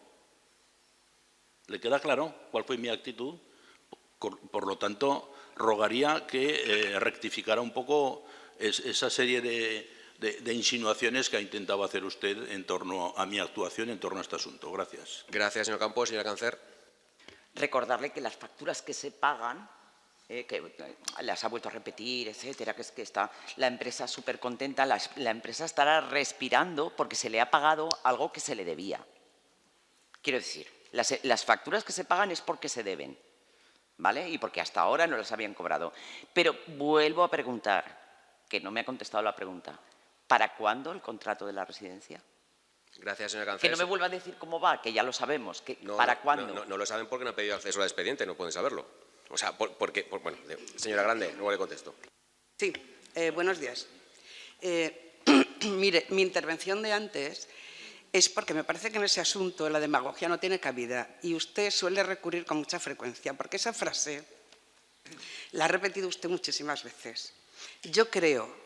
Speaker 5: ¿Le queda claro cuál fue mi actitud? Por lo tanto, rogaría que rectificara un poco esa serie de insinuaciones que ha intentado hacer usted en torno a mi actuación, en torno a este asunto. Gracias.
Speaker 1: Gracias, señor Campos. Señora Cáncer.
Speaker 4: Recordarle que las facturas que se pagan, que las ha vuelto a repetir, etcétera, que es que está la empresa súper contenta, la empresa estará respirando porque se le ha pagado algo que se le debía. Quiero decir, las facturas que se pagan es porque se deben, ¿vale? Y porque hasta ahora no las habían cobrado. Pero vuelvo a preguntar, que no me ha contestado la pregunta, ¿para cuándo el contrato de la residencia?
Speaker 1: Gracias, señora Cáncer.
Speaker 4: Que no me vuelva a decir cómo va, que ya lo sabemos. ¿Para cuándo?
Speaker 1: No lo saben porque no han pedido acceso al expediente, no pueden saberlo. O sea, porque, bueno, señora Grande, luego le contesto.
Speaker 10: Sí, buenos días. Mire, mi intervención de antes es porque me parece que en ese asunto la demagogia no tiene cabida y usted suele recurrir con mucha frecuencia, porque esa frase la ha repetido usted muchísimas veces. Yo creo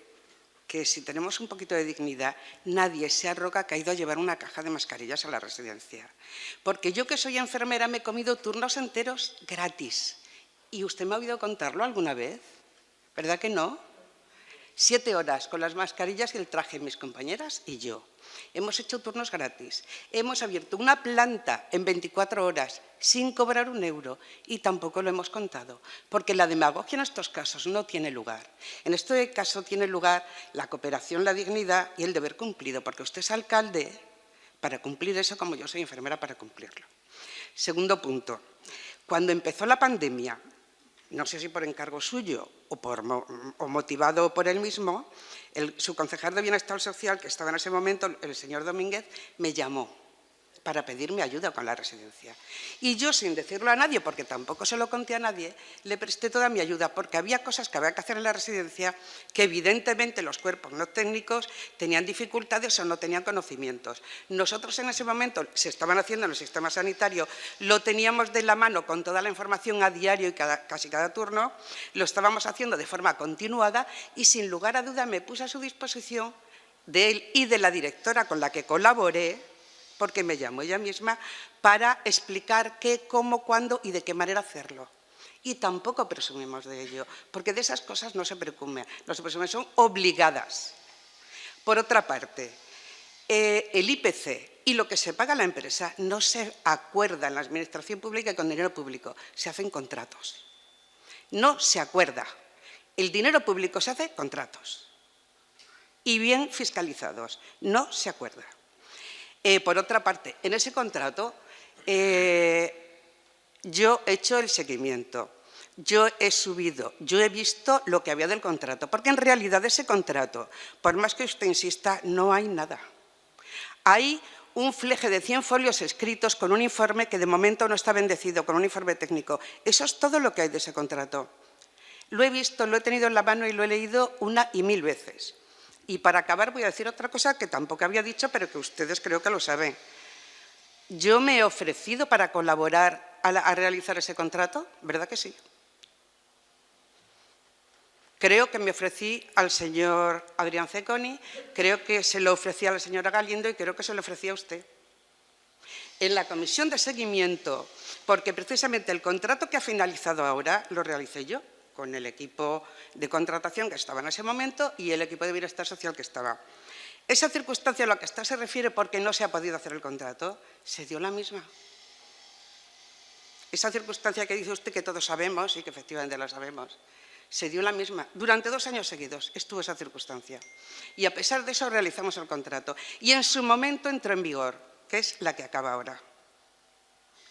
Speaker 10: que si tenemos un poquito de dignidad, nadie se arroga que ha ido a llevar una caja de mascarillas a la residencia. Porque yo, que soy enfermera, me he comido turnos enteros gratis. ¿Y usted me ha oído contarlo alguna vez? ¿Verdad que no? 7 horas con las mascarillas y el traje, mis compañeras y yo. Hemos hecho turnos gratis. Hemos abierto una planta en 24 horas sin cobrar un euro y tampoco lo hemos contado, porque la demagogia en estos casos no tiene lugar. En este caso tiene lugar la cooperación, la dignidad y el deber cumplido, porque usted es alcalde para cumplir eso, como yo soy enfermera para cumplirlo. Segundo punto. Cuando empezó la pandemia, no sé si por encargo suyo o motivado por él mismo, su concejal de Bienestar Social, que estaba en ese momento, el señor Domínguez, me llamó para pedirme ayuda con la residencia. Y yo, sin decirlo a nadie, porque tampoco se lo conté a nadie, le presté toda mi ayuda, porque había cosas que había que hacer en la residencia que evidentemente los cuerpos no técnicos tenían dificultades o no tenían conocimientos. Nosotros en ese momento, se estaban haciendo en el sistema sanitario, lo teníamos de la mano con toda la información a diario y casi cada turno, lo estábamos haciendo de forma continuada y sin lugar a duda me puse a su disposición de él y de la directora con la que colaboré, porque me llamó ella misma, para explicar qué, cómo, cuándo y de qué manera hacerlo. Y tampoco presumimos de ello, porque de esas cosas no se presumen, son obligadas. Por otra parte, el IPC y lo que se paga a la empresa no se acuerda en la administración pública con dinero público, se hacen contratos. No se acuerda. El dinero público se hace contratos y bien fiscalizados, no se acuerda. Por otra parte, en ese contrato yo he hecho el seguimiento, yo he subido, yo he visto lo que había del contrato, porque en realidad de ese contrato, por más que usted insista, no hay nada. Hay un fleje de 100 folios escritos con un informe que de momento no está bendecido, con un informe técnico. Eso es todo lo que hay de ese contrato. Lo he visto, lo he tenido en la mano y lo he leído 1 y 1000 veces. Y para acabar voy a decir otra cosa que tampoco había dicho, pero que ustedes creo que lo saben. Yo me he ofrecido para colaborar a realizar ese contrato, ¿verdad que sí? Creo que me ofrecí al señor Adrián Cecconi, creo que se lo ofrecí a la señora Galindo y creo que se lo ofrecí a usted. En la comisión de seguimiento, porque precisamente el contrato que ha finalizado ahora lo realicé yo, con el equipo de contratación que estaba en ese momento y el equipo de Bienestar Social que estaba. Esa circunstancia a la que está se refiere porque no se ha podido hacer el contrato, se dio la misma. Esa circunstancia que dice usted que todos sabemos y que efectivamente la sabemos, se dio la misma. Durante 2 años seguidos estuvo esa circunstancia. Y a pesar de eso realizamos el contrato. Y en su momento entró en vigor, que es la que acaba ahora.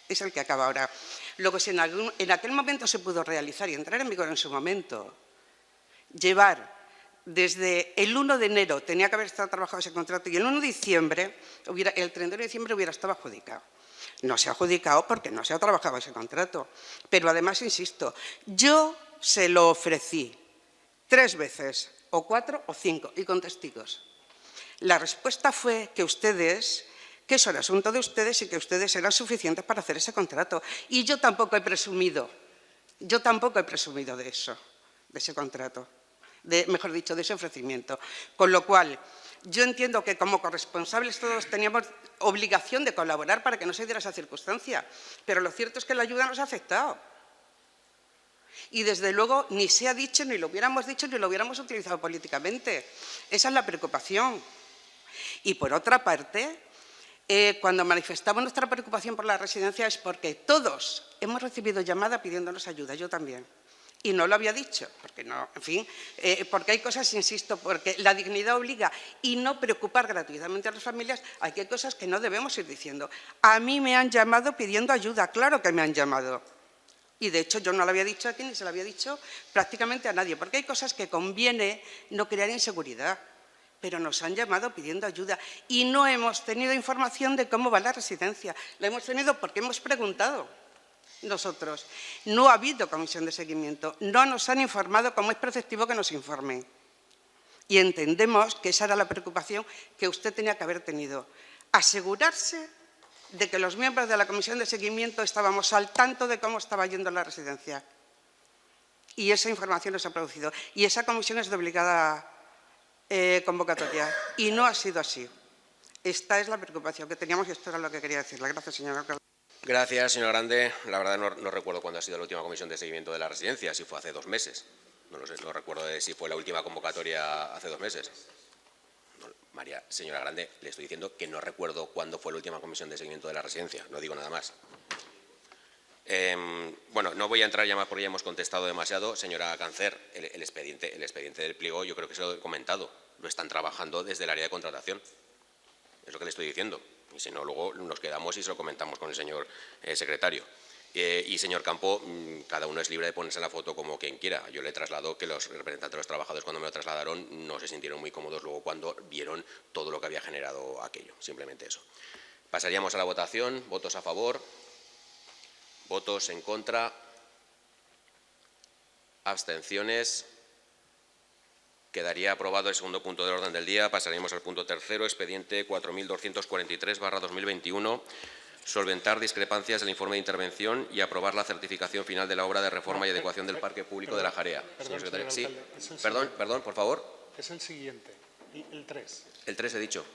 Speaker 10: Es el que acaba ahora. Luego, si en aquel momento se pudo realizar y entrar en vigor en su momento, llevar desde el 1 de enero, tenía que haber estado trabajado ese contrato, y el 1 de diciembre, el 31 de diciembre hubiera estado adjudicado. No se ha adjudicado porque no se ha trabajado ese contrato. Pero además, insisto, yo se lo ofrecí 3 veces, o 4 o 5, y con testigos. La respuesta fue que ustedes, que eso era asunto de ustedes y que ustedes eran suficientes para hacer ese contrato. Y yo tampoco he presumido de eso, de ese contrato, mejor dicho, de ese ofrecimiento. Con lo cual, Yo entiendo que como corresponsables todos teníamos obligación de colaborar para que no se diera esa circunstancia, pero lo cierto es que la ayuda nos ha afectado. Y desde luego ni se ha dicho, ni lo hubiéramos dicho, ni lo hubiéramos utilizado políticamente. Esa es la preocupación. Y por otra parte, cuando manifestamos nuestra preocupación por la residencia es porque todos hemos recibido llamada pidiéndonos ayuda, yo también. Y no lo había dicho, porque no, en fin, porque hay cosas, insisto, porque la dignidad obliga y no preocupar gratuitamente a las familias, aquí hay cosas que no debemos ir diciendo. A mí me han llamado pidiendo ayuda, claro que me han llamado. Y de hecho yo no lo había dicho aquí ni se lo había dicho prácticamente a nadie, porque hay cosas que conviene no crear inseguridad. Pero nos han llamado pidiendo ayuda y no hemos tenido información de cómo va la residencia. La hemos tenido porque hemos preguntado nosotros. No ha habido comisión de seguimiento, no nos han informado como es preceptivo que nos informen. Y entendemos que esa era la preocupación que usted tenía que haber tenido. Asegurarse de que los miembros de la comisión de seguimiento estábamos al tanto de cómo estaba yendo la residencia. Y esa información nos ha producido. Y esa comisión es de obligada convocatoria. Y no ha sido así. Esta es la preocupación que teníamos y esto era lo que quería decirle. Gracias, señor alcalde.
Speaker 1: Gracias, señor Grande. La verdad no recuerdo cuándo ha sido la última comisión de seguimiento de la residencia, si fue hace 2 meses. No lo sé, no recuerdo si fue la última convocatoria hace 2 meses. No, señora Grande, le estoy diciendo que no recuerdo cuándo fue la última comisión de seguimiento de la residencia, no digo nada más. Bueno, no voy a entrar ya más porque ya hemos contestado demasiado. Señora Cancer, el expediente del pliego, yo creo que se lo he comentado. Lo están trabajando desde el área de contratación. Es lo que le estoy diciendo. Y si no, luego nos quedamos y se lo comentamos con el señor secretario. Y, señor Campo, cada uno es libre de ponerse en la foto como quien quiera. Yo le traslado que los representantes de los trabajadores, cuando me lo trasladaron, no se sintieron muy cómodos luego cuando vieron todo lo que había generado aquello. Simplemente eso. Pasaríamos a la votación. Votos a favor. Votos en contra. Abstenciones. Quedaría aprobado el segundo punto del orden del día. Pasaríamos al punto tercero, expediente 4243/2021, solventar discrepancias del informe de intervención y aprobar la certificación final de la obra de reforma y adecuación del Parque Público de la Jarea. Señor secretario. Sí, perdón, por favor.
Speaker 2: Es el siguiente, el 3.
Speaker 1: El 3 he dicho.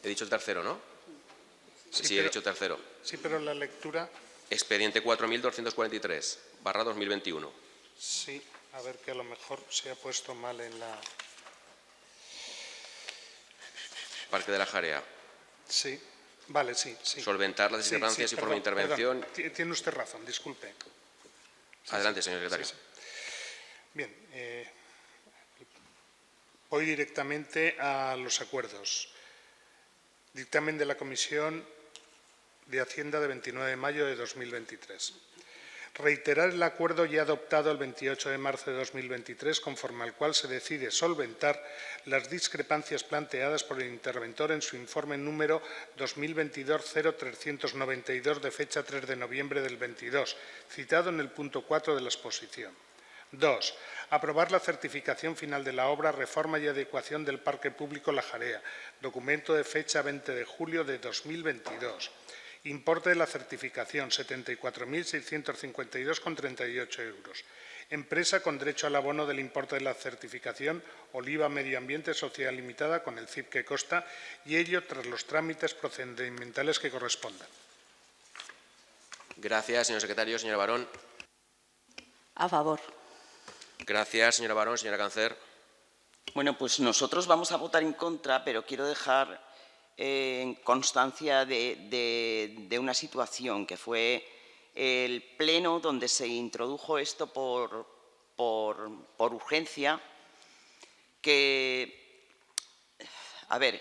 Speaker 1: He dicho el tercero, ¿no? Sí, he dicho tercero.
Speaker 2: Sí, pero la lectura...
Speaker 1: Expediente 4243/2021.
Speaker 2: Sí, a ver, que a lo mejor se ha puesto mal en la...
Speaker 1: Parque de la Jarea.
Speaker 2: Sí, vale, sí.
Speaker 1: Solventar las discrepancias y forma de intervención.
Speaker 2: Perdón, tiene usted razón, disculpe.
Speaker 1: Adelante, señor secretario.
Speaker 2: Bien, voy directamente a los acuerdos. Dictamen de la Comisión de Hacienda de 29 de mayo de 2023. Reiterar el acuerdo ya adoptado el 28 de marzo de 2023, conforme al cual se decide solventar las discrepancias planteadas por el interventor en su informe número 2022-0392 de fecha 3 de noviembre del 22, citado en el punto 4 de la exposición. 2. Aprobar la certificación final de la obra Reforma y Adecuación del Parque Público La Jarea, documento de fecha 20 de julio de 2022. Importe de la certificación, 74.652,38 euros. Empresa con derecho al abono del importe de la certificación, Oliva Medio Ambiente Sociedad Limitada, con el CIP que consta, y ello tras los trámites procedimentales que correspondan.
Speaker 1: Gracias, señor secretario. Señora Barón.
Speaker 3: A favor.
Speaker 1: Gracias, señora Barón. Señora Cancer.
Speaker 4: Bueno, pues nosotros vamos a votar en contra, pero quiero dejar en constancia de una situación que fue el pleno donde se introdujo esto por urgencia, que, a ver,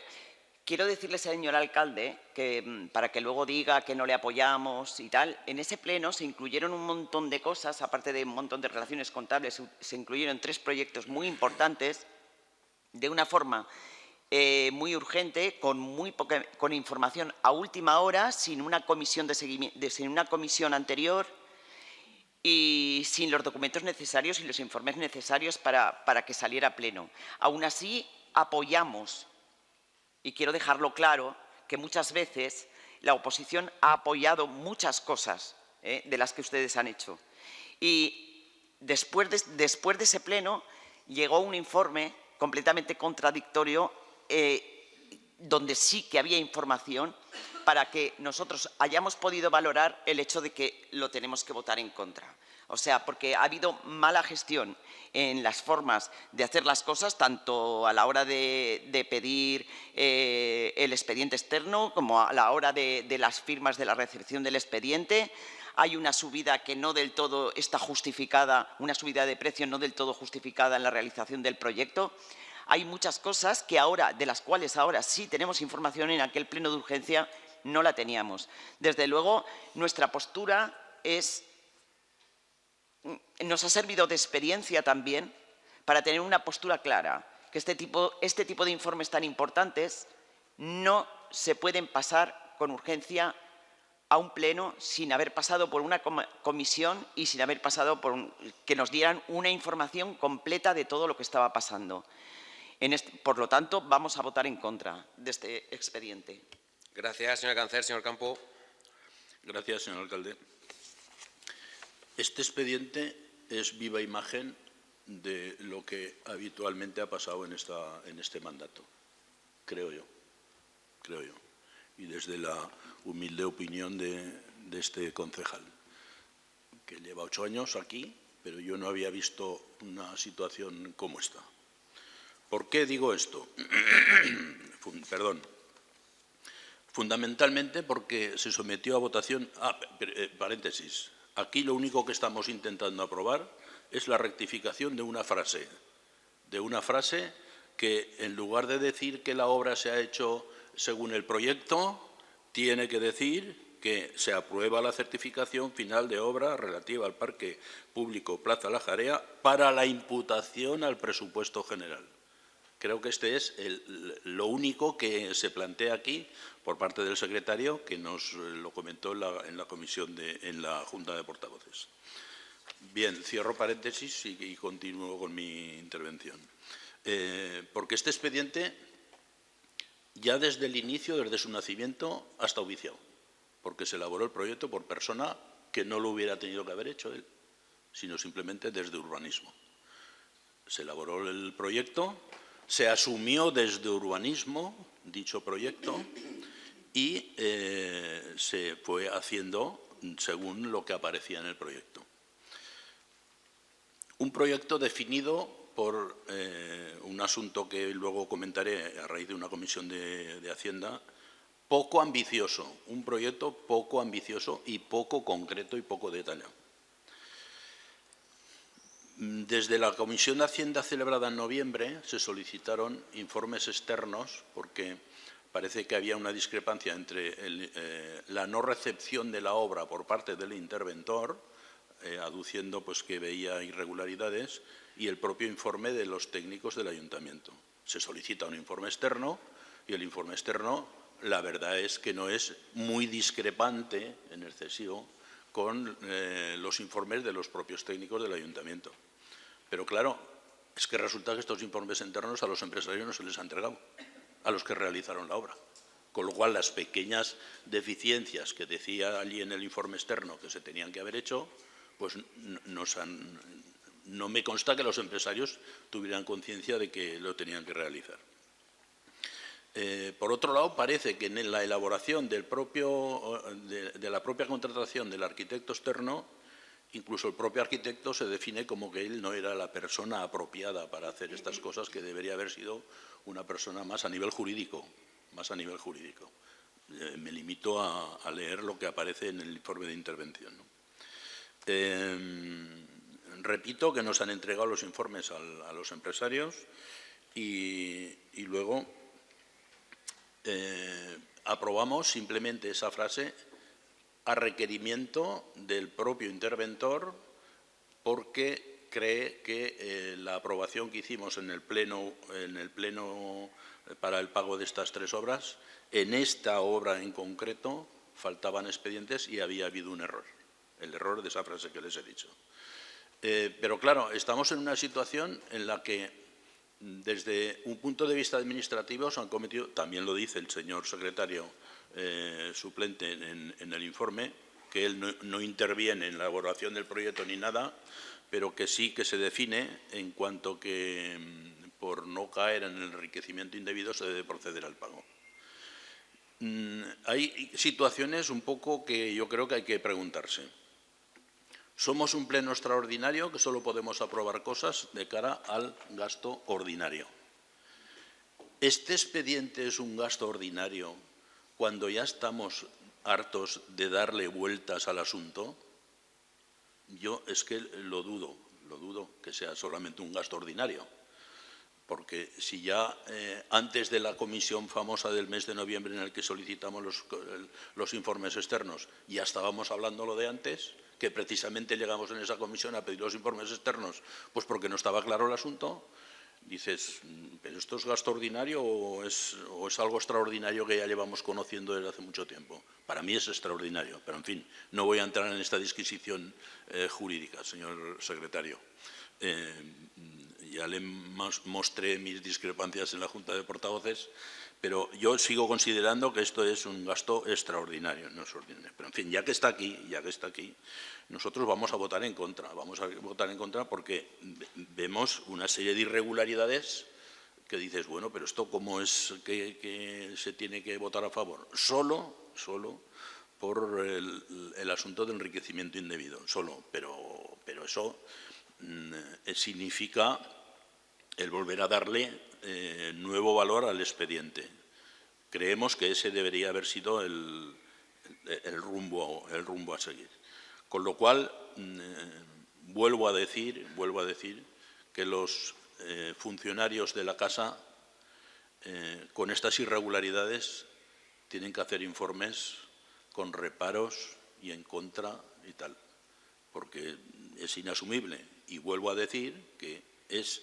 Speaker 4: quiero decirle, señor alcalde, que para que luego diga que no le apoyamos y tal, en ese pleno se incluyeron un montón de cosas, aparte de un montón de relaciones contables, se incluyeron 3 proyectos muy importantes de una forma muy urgente, con información a última hora, sin una comisión de seguimiento, sin una comisión anterior y sin los documentos necesarios y los informes necesarios para que saliera a pleno. Aún así, apoyamos, y quiero dejarlo claro, que muchas veces la oposición ha apoyado muchas cosas de las que ustedes han hecho. Y después de ese pleno llegó un informe completamente contradictorio donde sí que había información para que nosotros hayamos podido valorar el hecho de que lo tenemos que votar en contra. O sea, porque ha habido mala gestión en las formas de hacer las cosas, tanto a la hora de pedir el expediente externo como a la hora de las firmas de la recepción del expediente. Hay una subida que no del todo está justificada, una subida de precio no del todo justificada en la realización del proyecto. Hay muchas cosas que ahora, de las cuales ahora sí tenemos información, en aquel pleno de urgencia no la teníamos. Desde luego, nuestra postura nos ha servido de experiencia también para tener una postura clara, que este tipo de informes tan importantes no se pueden pasar con urgencia a un pleno sin haber pasado por una comisión y sin haber pasado por que nos dieran una información completa de todo lo que estaba pasando. Por lo tanto, vamos a votar en contra de este expediente.
Speaker 1: Gracias, señora Cancer. Señor Campo.
Speaker 5: Gracias, señor alcalde. Este expediente es viva imagen de lo que habitualmente ha pasado en este mandato, creo yo. Y desde la humilde opinión de este concejal, que lleva 8 años aquí, pero yo no había visto una situación como esta. ¿Por qué digo esto? Perdón. Fundamentalmente porque se sometió a votación… paréntesis. Aquí lo único que estamos intentando aprobar es la rectificación de una frase que en lugar de decir que la obra se ha hecho según el proyecto, tiene que decir que se aprueba la certificación final de obra relativa al Parque Público Plaza La Jarea para la imputación al presupuesto general. Creo que este es lo único que se plantea aquí por parte del secretario, que nos lo comentó en la comisión, en la Junta de Portavoces. Bien, cierro paréntesis y continúo con mi intervención. Porque este expediente, ya desde el inicio, desde su nacimiento, ha estado viciado, porque se elaboró el proyecto por persona que no lo hubiera tenido que haber hecho él, sino simplemente desde urbanismo. Se elaboró el proyecto, se asumió desde urbanismo dicho proyecto y se fue haciendo según lo que aparecía en el proyecto. Un proyecto definido por un asunto que luego comentaré a raíz de una comisión de Hacienda, poco ambicioso, un proyecto poco ambicioso y poco concreto y poco detallado. Desde la Comisión de Hacienda celebrada en noviembre se solicitaron informes externos porque parece que había una discrepancia entre la no recepción de la obra por parte del interventor, aduciendo pues, que veía irregularidades, y el propio informe de los técnicos del ayuntamiento. Se solicita un informe externo y el informe externo, la verdad es que no es muy discrepante, en excesivo, con los informes de los propios técnicos del ayuntamiento. Pero claro, es que resulta que estos informes internos a los empresarios no se les ha entregado, a los que realizaron la obra. Con lo cual, las pequeñas deficiencias que decía allí en el informe externo que se tenían que haber hecho, pues no me consta que los empresarios tuvieran conciencia de que lo tenían que realizar. Por otro lado, parece que en la elaboración de la propia contratación del arquitecto externo, incluso el propio arquitecto se define como que él no era la persona apropiada para hacer estas cosas, que debería haber sido una persona más a nivel jurídico. Me limito a leer lo que aparece en el informe de intervención, ¿no? Repito que nos han entregado los informes a los empresarios y luego aprobamos simplemente esa frase a requerimiento del propio interventor, porque cree que la aprobación que hicimos en el pleno para el pago de estas 3 obras, en esta obra en concreto faltaban expedientes y había habido un error, el error de esa frase que les he dicho. Pero claro, estamos en una situación en la que desde un punto de vista administrativo se han cometido, también lo dice el señor secretario suplente en el informe, que él no interviene en la elaboración del proyecto ni nada, pero que sí que se define en cuanto que por no caer en el enriquecimiento indebido se debe proceder al pago. Hay situaciones un poco que yo creo que hay que preguntarse. Somos un pleno extraordinario que solo podemos aprobar cosas de cara al gasto ordinario. ¿Este expediente es un gasto ordinario cuando ya estamos hartos de darle vueltas al asunto? Yo es que lo dudo que sea solamente un gasto ordinario. Porque si ya antes de la comisión famosa del mes de noviembre en el que solicitamos los informes externos ya estábamos hablando lo de antes, que precisamente llegamos en esa comisión a pedir los informes externos, pues porque no estaba claro el asunto, dices, ¿pero esto es gasto ordinario o es algo extraordinario que ya llevamos conociendo desde hace mucho tiempo? Para mí es extraordinario, pero en fin, no voy a entrar en esta disquisición jurídica, señor secretario. Ya le mostré mis discrepancias en la Junta de Portavoces, pero yo sigo considerando que esto es un gasto extraordinario, no es ordinario. Pero, en fin, ya que está aquí, nosotros vamos a votar en contra. Vamos a votar en contra porque vemos una serie de irregularidades que dices, bueno, pero esto ¿cómo es que se tiene que votar a favor? Solo por el asunto de enriquecimiento indebido, solo, pero eso significa el volver a darle nuevo valor al expediente. Creemos que ese debería haber sido el rumbo a seguir. Con lo cual, vuelvo a decir que los funcionarios de la Casa, con estas irregularidades, tienen que hacer informes con reparos y en contra y tal, porque es inasumible. Y vuelvo a decir que es,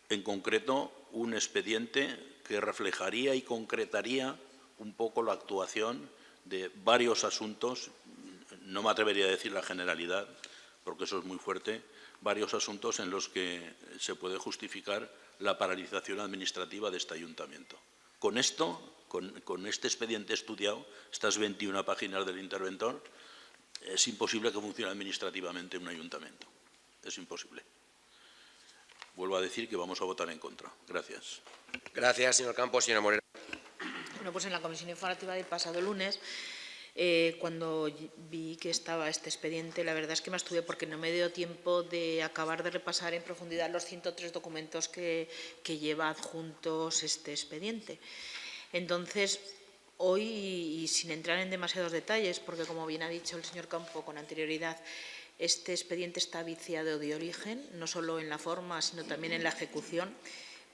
Speaker 5: en concreto, un expediente que reflejaría y concretaría un poco la actuación de varios asuntos, no me atrevería a decir la generalidad, porque eso es muy fuerte, varios asuntos en los que se puede justificar la paralización administrativa de este ayuntamiento. Con esto, con este expediente estudiado, estas 21 páginas del interventor, es imposible que funcione administrativamente un ayuntamiento. Es imposible. Vuelvo a decir que vamos a votar en contra. Gracias.
Speaker 1: Gracias, señor Campos. Señora Morera.
Speaker 6: Bueno, pues en la comisión informativa del pasado lunes, cuando vi que estaba este expediente, la verdad es que me abstuve porque no me dio tiempo de acabar de repasar en profundidad los 103 documentos que lleva adjuntos este expediente. Entonces, hoy, y sin entrar en demasiados detalles, porque como bien ha dicho el señor Campo con anterioridad, este expediente está viciado de origen, no solo en la forma, sino también en la ejecución,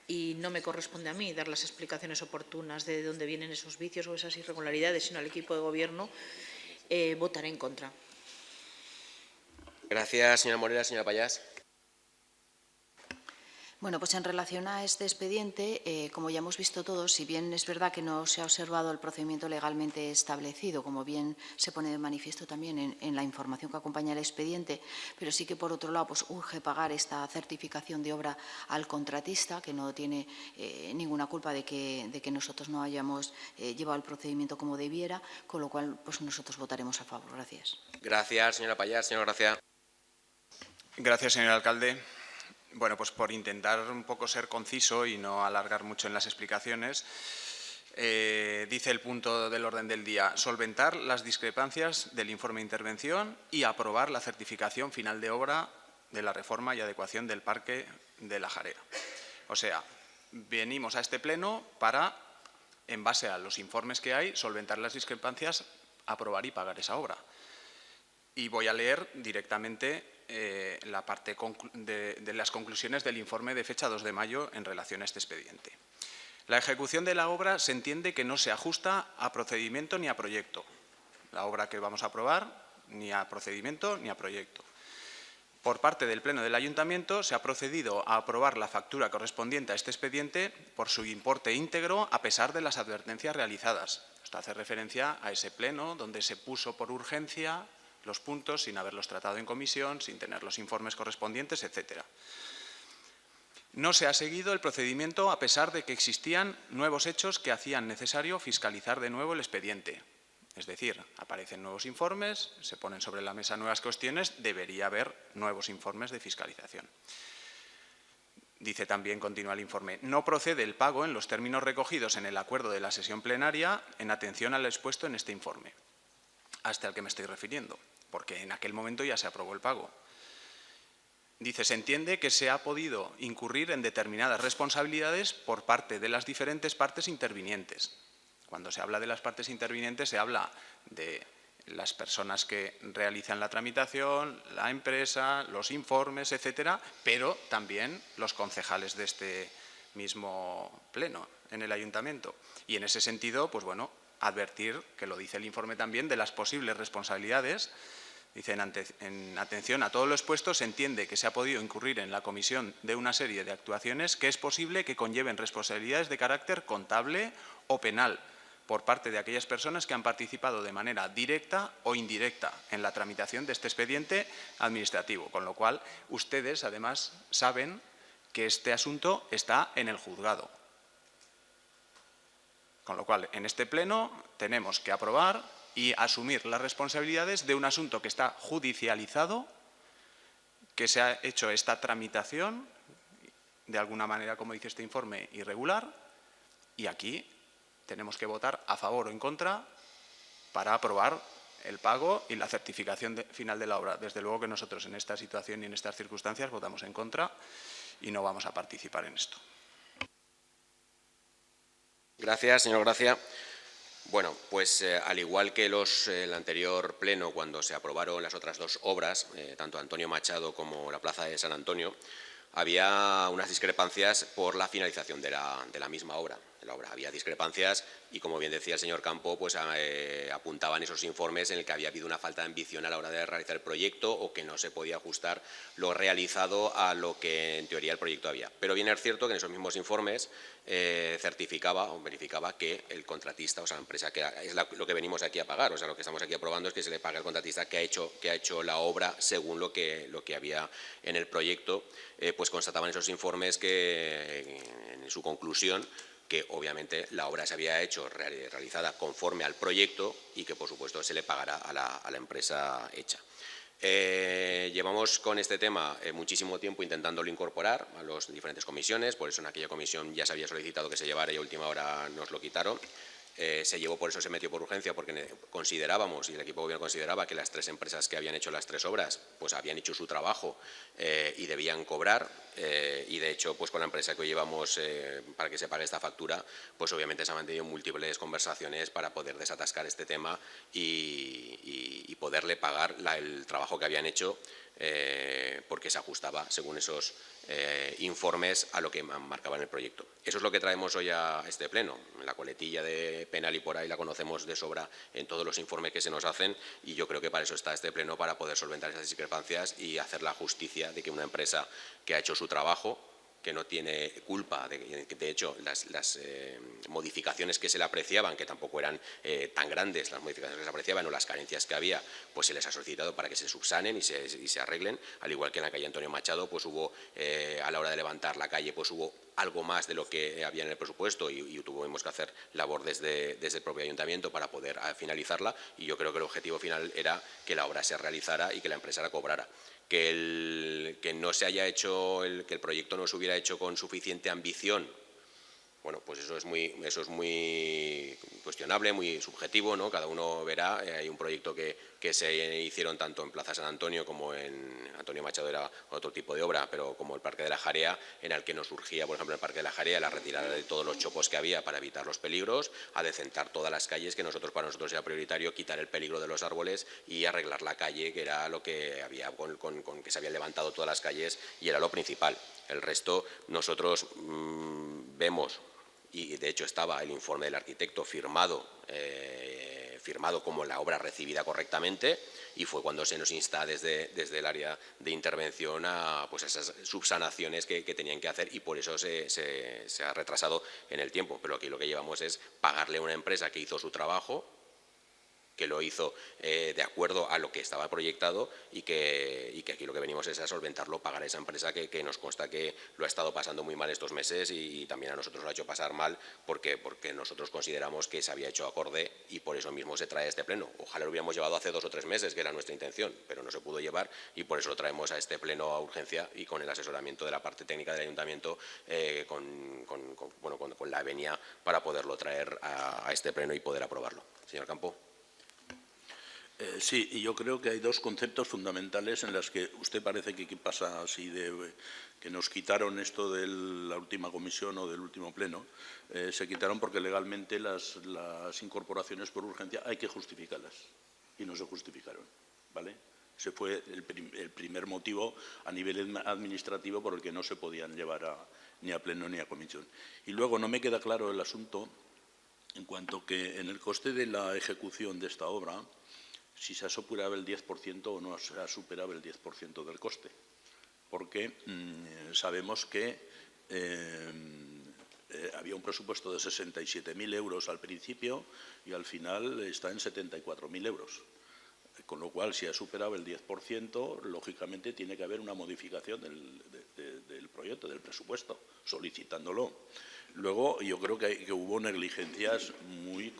Speaker 6: y no me corresponde a mí dar las explicaciones oportunas de dónde vienen esos vicios o esas irregularidades, sino al equipo de Gobierno. Votaré en contra.
Speaker 1: Gracias, señora Morera. Señora Pallás.
Speaker 7: Bueno, pues en relación a este expediente, como ya hemos visto todos, si bien es verdad que no se ha observado el procedimiento legalmente establecido, como bien se pone de manifiesto también en la información que acompaña el expediente, pero sí que, por otro lado, pues urge pagar esta certificación de obra al contratista, que no tiene ninguna culpa de que nosotros no hayamos llevado el procedimiento como debiera, con lo cual pues nosotros votaremos a favor. Gracias.
Speaker 1: Gracias, señora Pallás. Señor Gracia.
Speaker 8: Gracias, señor alcalde. Bueno, pues por intentar un poco ser conciso y no alargar mucho en las explicaciones, dice el punto del orden del día, solventar las discrepancias del informe de intervención y aprobar la certificación final de obra de la reforma y adecuación del Parque de la Jarera. O sea, venimos a este pleno para, en base a los informes que hay, solventar las discrepancias, aprobar y pagar esa obra. Y voy a leer directamente la parte de las conclusiones del informe de fecha 2 de mayo en relación a este expediente. La ejecución de la obra se entiende que no se ajusta a procedimiento ni a proyecto. La obra que vamos a aprobar, ni a procedimiento ni a proyecto. Por parte del Pleno del Ayuntamiento se ha procedido a aprobar la factura correspondiente a este expediente por su importe íntegro a pesar de las advertencias realizadas. Esto hace referencia a ese Pleno donde se puso por urgencia los puntos sin haberlos tratado en comisión, sin tener los informes correspondientes, etcétera. No se ha seguido el procedimiento a pesar de que existían nuevos hechos que hacían necesario fiscalizar de nuevo el expediente. Es decir, aparecen nuevos informes, se ponen sobre la mesa nuevas cuestiones, debería haber nuevos informes de fiscalización. Dice también, continúa el informe, no procede el pago en los términos recogidos en el acuerdo de la sesión plenaria en atención al expuesto en este informe, hasta el que me estoy refiriendo, porque en aquel momento ya se aprobó el pago. Dice, se entiende que se ha podido incurrir en determinadas responsabilidades por parte de las diferentes partes intervinientes. Cuando se habla de las partes intervinientes se habla de las personas que realizan la tramitación, la empresa, los informes, etcétera, pero también los concejales de este mismo pleno en el ayuntamiento. Y en ese sentido, pues bueno, advertir, que lo dice el informe también, de las posibles responsabilidades. Dice, en atención a todo lo expuesto, se entiende que se ha podido incurrir en la comisión de una serie de actuaciones que es posible que conlleven responsabilidades de carácter contable o penal por parte de aquellas personas que han participado de manera directa o indirecta en la tramitación de este expediente administrativo. Con lo cual, ustedes, además, saben que este asunto está en el juzgado. Con lo cual, en este pleno tenemos que aprobar y asumir las responsabilidades de un asunto que está judicializado, que se ha hecho esta tramitación, de alguna manera, como dice este informe, irregular, y aquí tenemos que votar a favor o en contra para aprobar el pago y la certificación final de la obra. Desde luego que nosotros en esta situación y en estas circunstancias votamos en contra y no vamos a participar en esto.
Speaker 1: Gracias, señor Gracia. Bueno, pues al igual que el anterior pleno, cuando se aprobaron las otras dos obras, tanto Antonio Machado como la Plaza de San Antonio, había unas discrepancias por la finalización de la misma obra. Había discrepancias y, como bien decía el señor Campo, pues apuntaban esos informes en el que había habido una falta de ambición a la hora de realizar el proyecto o que no se podía ajustar lo realizado a lo que en teoría el proyecto había. Pero bien es cierto que en esos mismos informes certificaba o verificaba que el contratista, o sea, la empresa, que es lo que venimos aquí a pagar, o sea, lo que estamos aquí aprobando es que se le pague al contratista que ha hecho la obra según lo que había en el proyecto. Pues constataban esos informes que en su conclusión que obviamente la obra se había hecho realizada conforme al proyecto y que por supuesto se le pagará a la empresa hecha. Llevamos con este tema muchísimo tiempo intentándolo incorporar a las diferentes comisiones, por eso en aquella comisión ya se había solicitado que se llevara y a última hora nos lo quitaron. Se llevó, por eso se metió por urgencia, porque considerábamos, y el equipo de gobierno consideraba, que las tres empresas que habían hecho las tres obras pues habían hecho su trabajo y debían cobrar, y de hecho pues con la empresa que hoy llevamos para que se pague esta factura, pues obviamente se han mantenido múltiples conversaciones para poder desatascar este tema y poderle pagar el trabajo que habían hecho, porque se ajustaba según esos informes a lo que marcaba en el proyecto. Eso es lo que traemos hoy a este pleno. La coletilla de penal y por ahí la conocemos de sobra en todos los informes que se nos hacen y yo creo que para eso está este pleno, para poder solventar esas discrepancias y hacer la justicia de que una empresa que ha hecho su trabajo, que no tiene culpa, de hecho las modificaciones que se le apreciaban, que tampoco eran tan grandes las modificaciones que se apreciaban o las carencias que había, pues se les ha solicitado para que se subsanen y se arreglen, al igual que en la calle Antonio Machado, pues hubo, a la hora de levantar la calle, pues hubo algo más de lo que había en el presupuesto y tuvimos que hacer labor desde el propio ayuntamiento para poder finalizarla y yo creo que el objetivo final era que la obra se realizara y que la empresa la cobrara. Que no se haya hecho, que el proyecto no se hubiera hecho con suficiente ambición, bueno, pues eso es muy cuestionable, muy subjetivo, ¿no? Cada uno verá, hay un proyecto que se hicieron tanto en Plaza San Antonio como en Antonio Machado, era otro tipo de obra, pero como el Parque de la Jarea, en el que nos surgía, por ejemplo, el Parque de la Jarea, la retirada de todos los chopos que había para evitar los peligros, adecentar todas las calles, que para nosotros era prioritario quitar el peligro de los árboles y arreglar la calle, que era lo que había con que se habían levantado todas las calles y era lo principal. El resto nosotros vemos, y de hecho estaba el informe del arquitecto firmado como la obra recibida correctamente y fue cuando se nos insta desde el área de intervención a pues esas subsanaciones que tenían que hacer y por eso se ha retrasado en el tiempo. Pero aquí lo que llevamos es pagarle a una empresa que hizo su trabajo que lo hizo de acuerdo a lo que estaba proyectado y que aquí lo que venimos es a solventarlo, pagar a esa empresa que nos consta que lo ha estado pasando muy mal estos meses y también a nosotros lo ha hecho pasar mal porque nosotros consideramos que se había hecho acorde y por eso mismo se trae a este pleno. Ojalá lo hubiéramos llevado hace 2 o 3 meses, que era nuestra intención, pero no se pudo llevar y por eso lo traemos a este pleno a urgencia y con el asesoramiento de la parte técnica del Ayuntamiento con la venia para poderlo traer a este pleno y poder aprobarlo. Señor Campo.
Speaker 5: Sí, y yo creo que hay 2 conceptos fundamentales en los que usted parece que pasa así que nos quitaron esto de la última comisión o del último pleno. Se quitaron porque legalmente las incorporaciones por urgencia hay que justificarlas y no se justificaron, ¿vale? Ese fue el primer motivo a nivel administrativo por el que no se podían llevar ni a pleno ni a comisión. Y luego no me queda claro el asunto en cuanto que en el coste de la ejecución de esta obra, si se ha superado el 10% o no se ha superado el 10% del coste, porque sabemos que había un presupuesto de 67.000 euros al principio y al final está en 74.000 euros. Con lo cual, si ha superado el 10%, lógicamente tiene que haber una modificación del proyecto, del presupuesto, solicitándolo. Luego, yo creo que hubo negligencias muy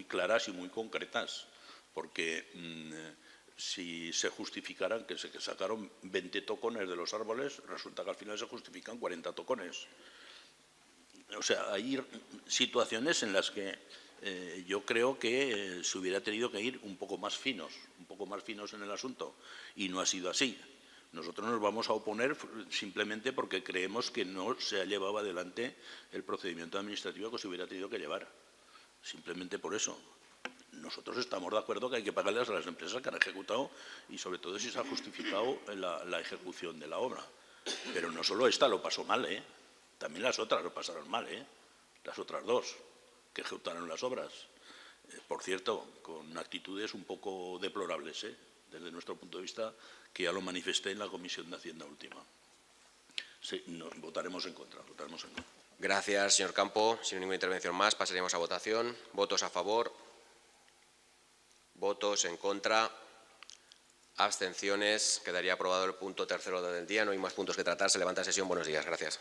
Speaker 5: claras y muy concretas, porque si se justificaran que se sacaron 20 tocones de los árboles, resulta que al final se justifican 40 tocones. O sea, hay situaciones en las que yo creo que se hubiera tenido que ir un poco más finos en el asunto, y no ha sido así. Nosotros nos vamos a oponer simplemente porque creemos que no se ha llevado adelante el procedimiento administrativo que se hubiera tenido que llevar. Simplemente por eso. Nosotros estamos de acuerdo que hay que pagarles a las empresas que han ejecutado y sobre todo si se ha justificado la ejecución de la obra. Pero no solo esta lo pasó mal, también las otras lo pasaron mal, las otras 2 que ejecutaron las obras. Por cierto, con actitudes un poco deplorables, desde nuestro punto de vista, que ya lo manifesté en la Comisión de Hacienda última. Sí, votaremos en contra.
Speaker 1: Gracias, señor Campo. Sin ninguna intervención más, pasaríamos a votación. ¿Votos a favor? ¿Votos en contra? ¿Abstenciones? Quedaría aprobado el punto 3º del día. No hay más puntos que tratar. Se levanta sesión. Buenos días. Gracias.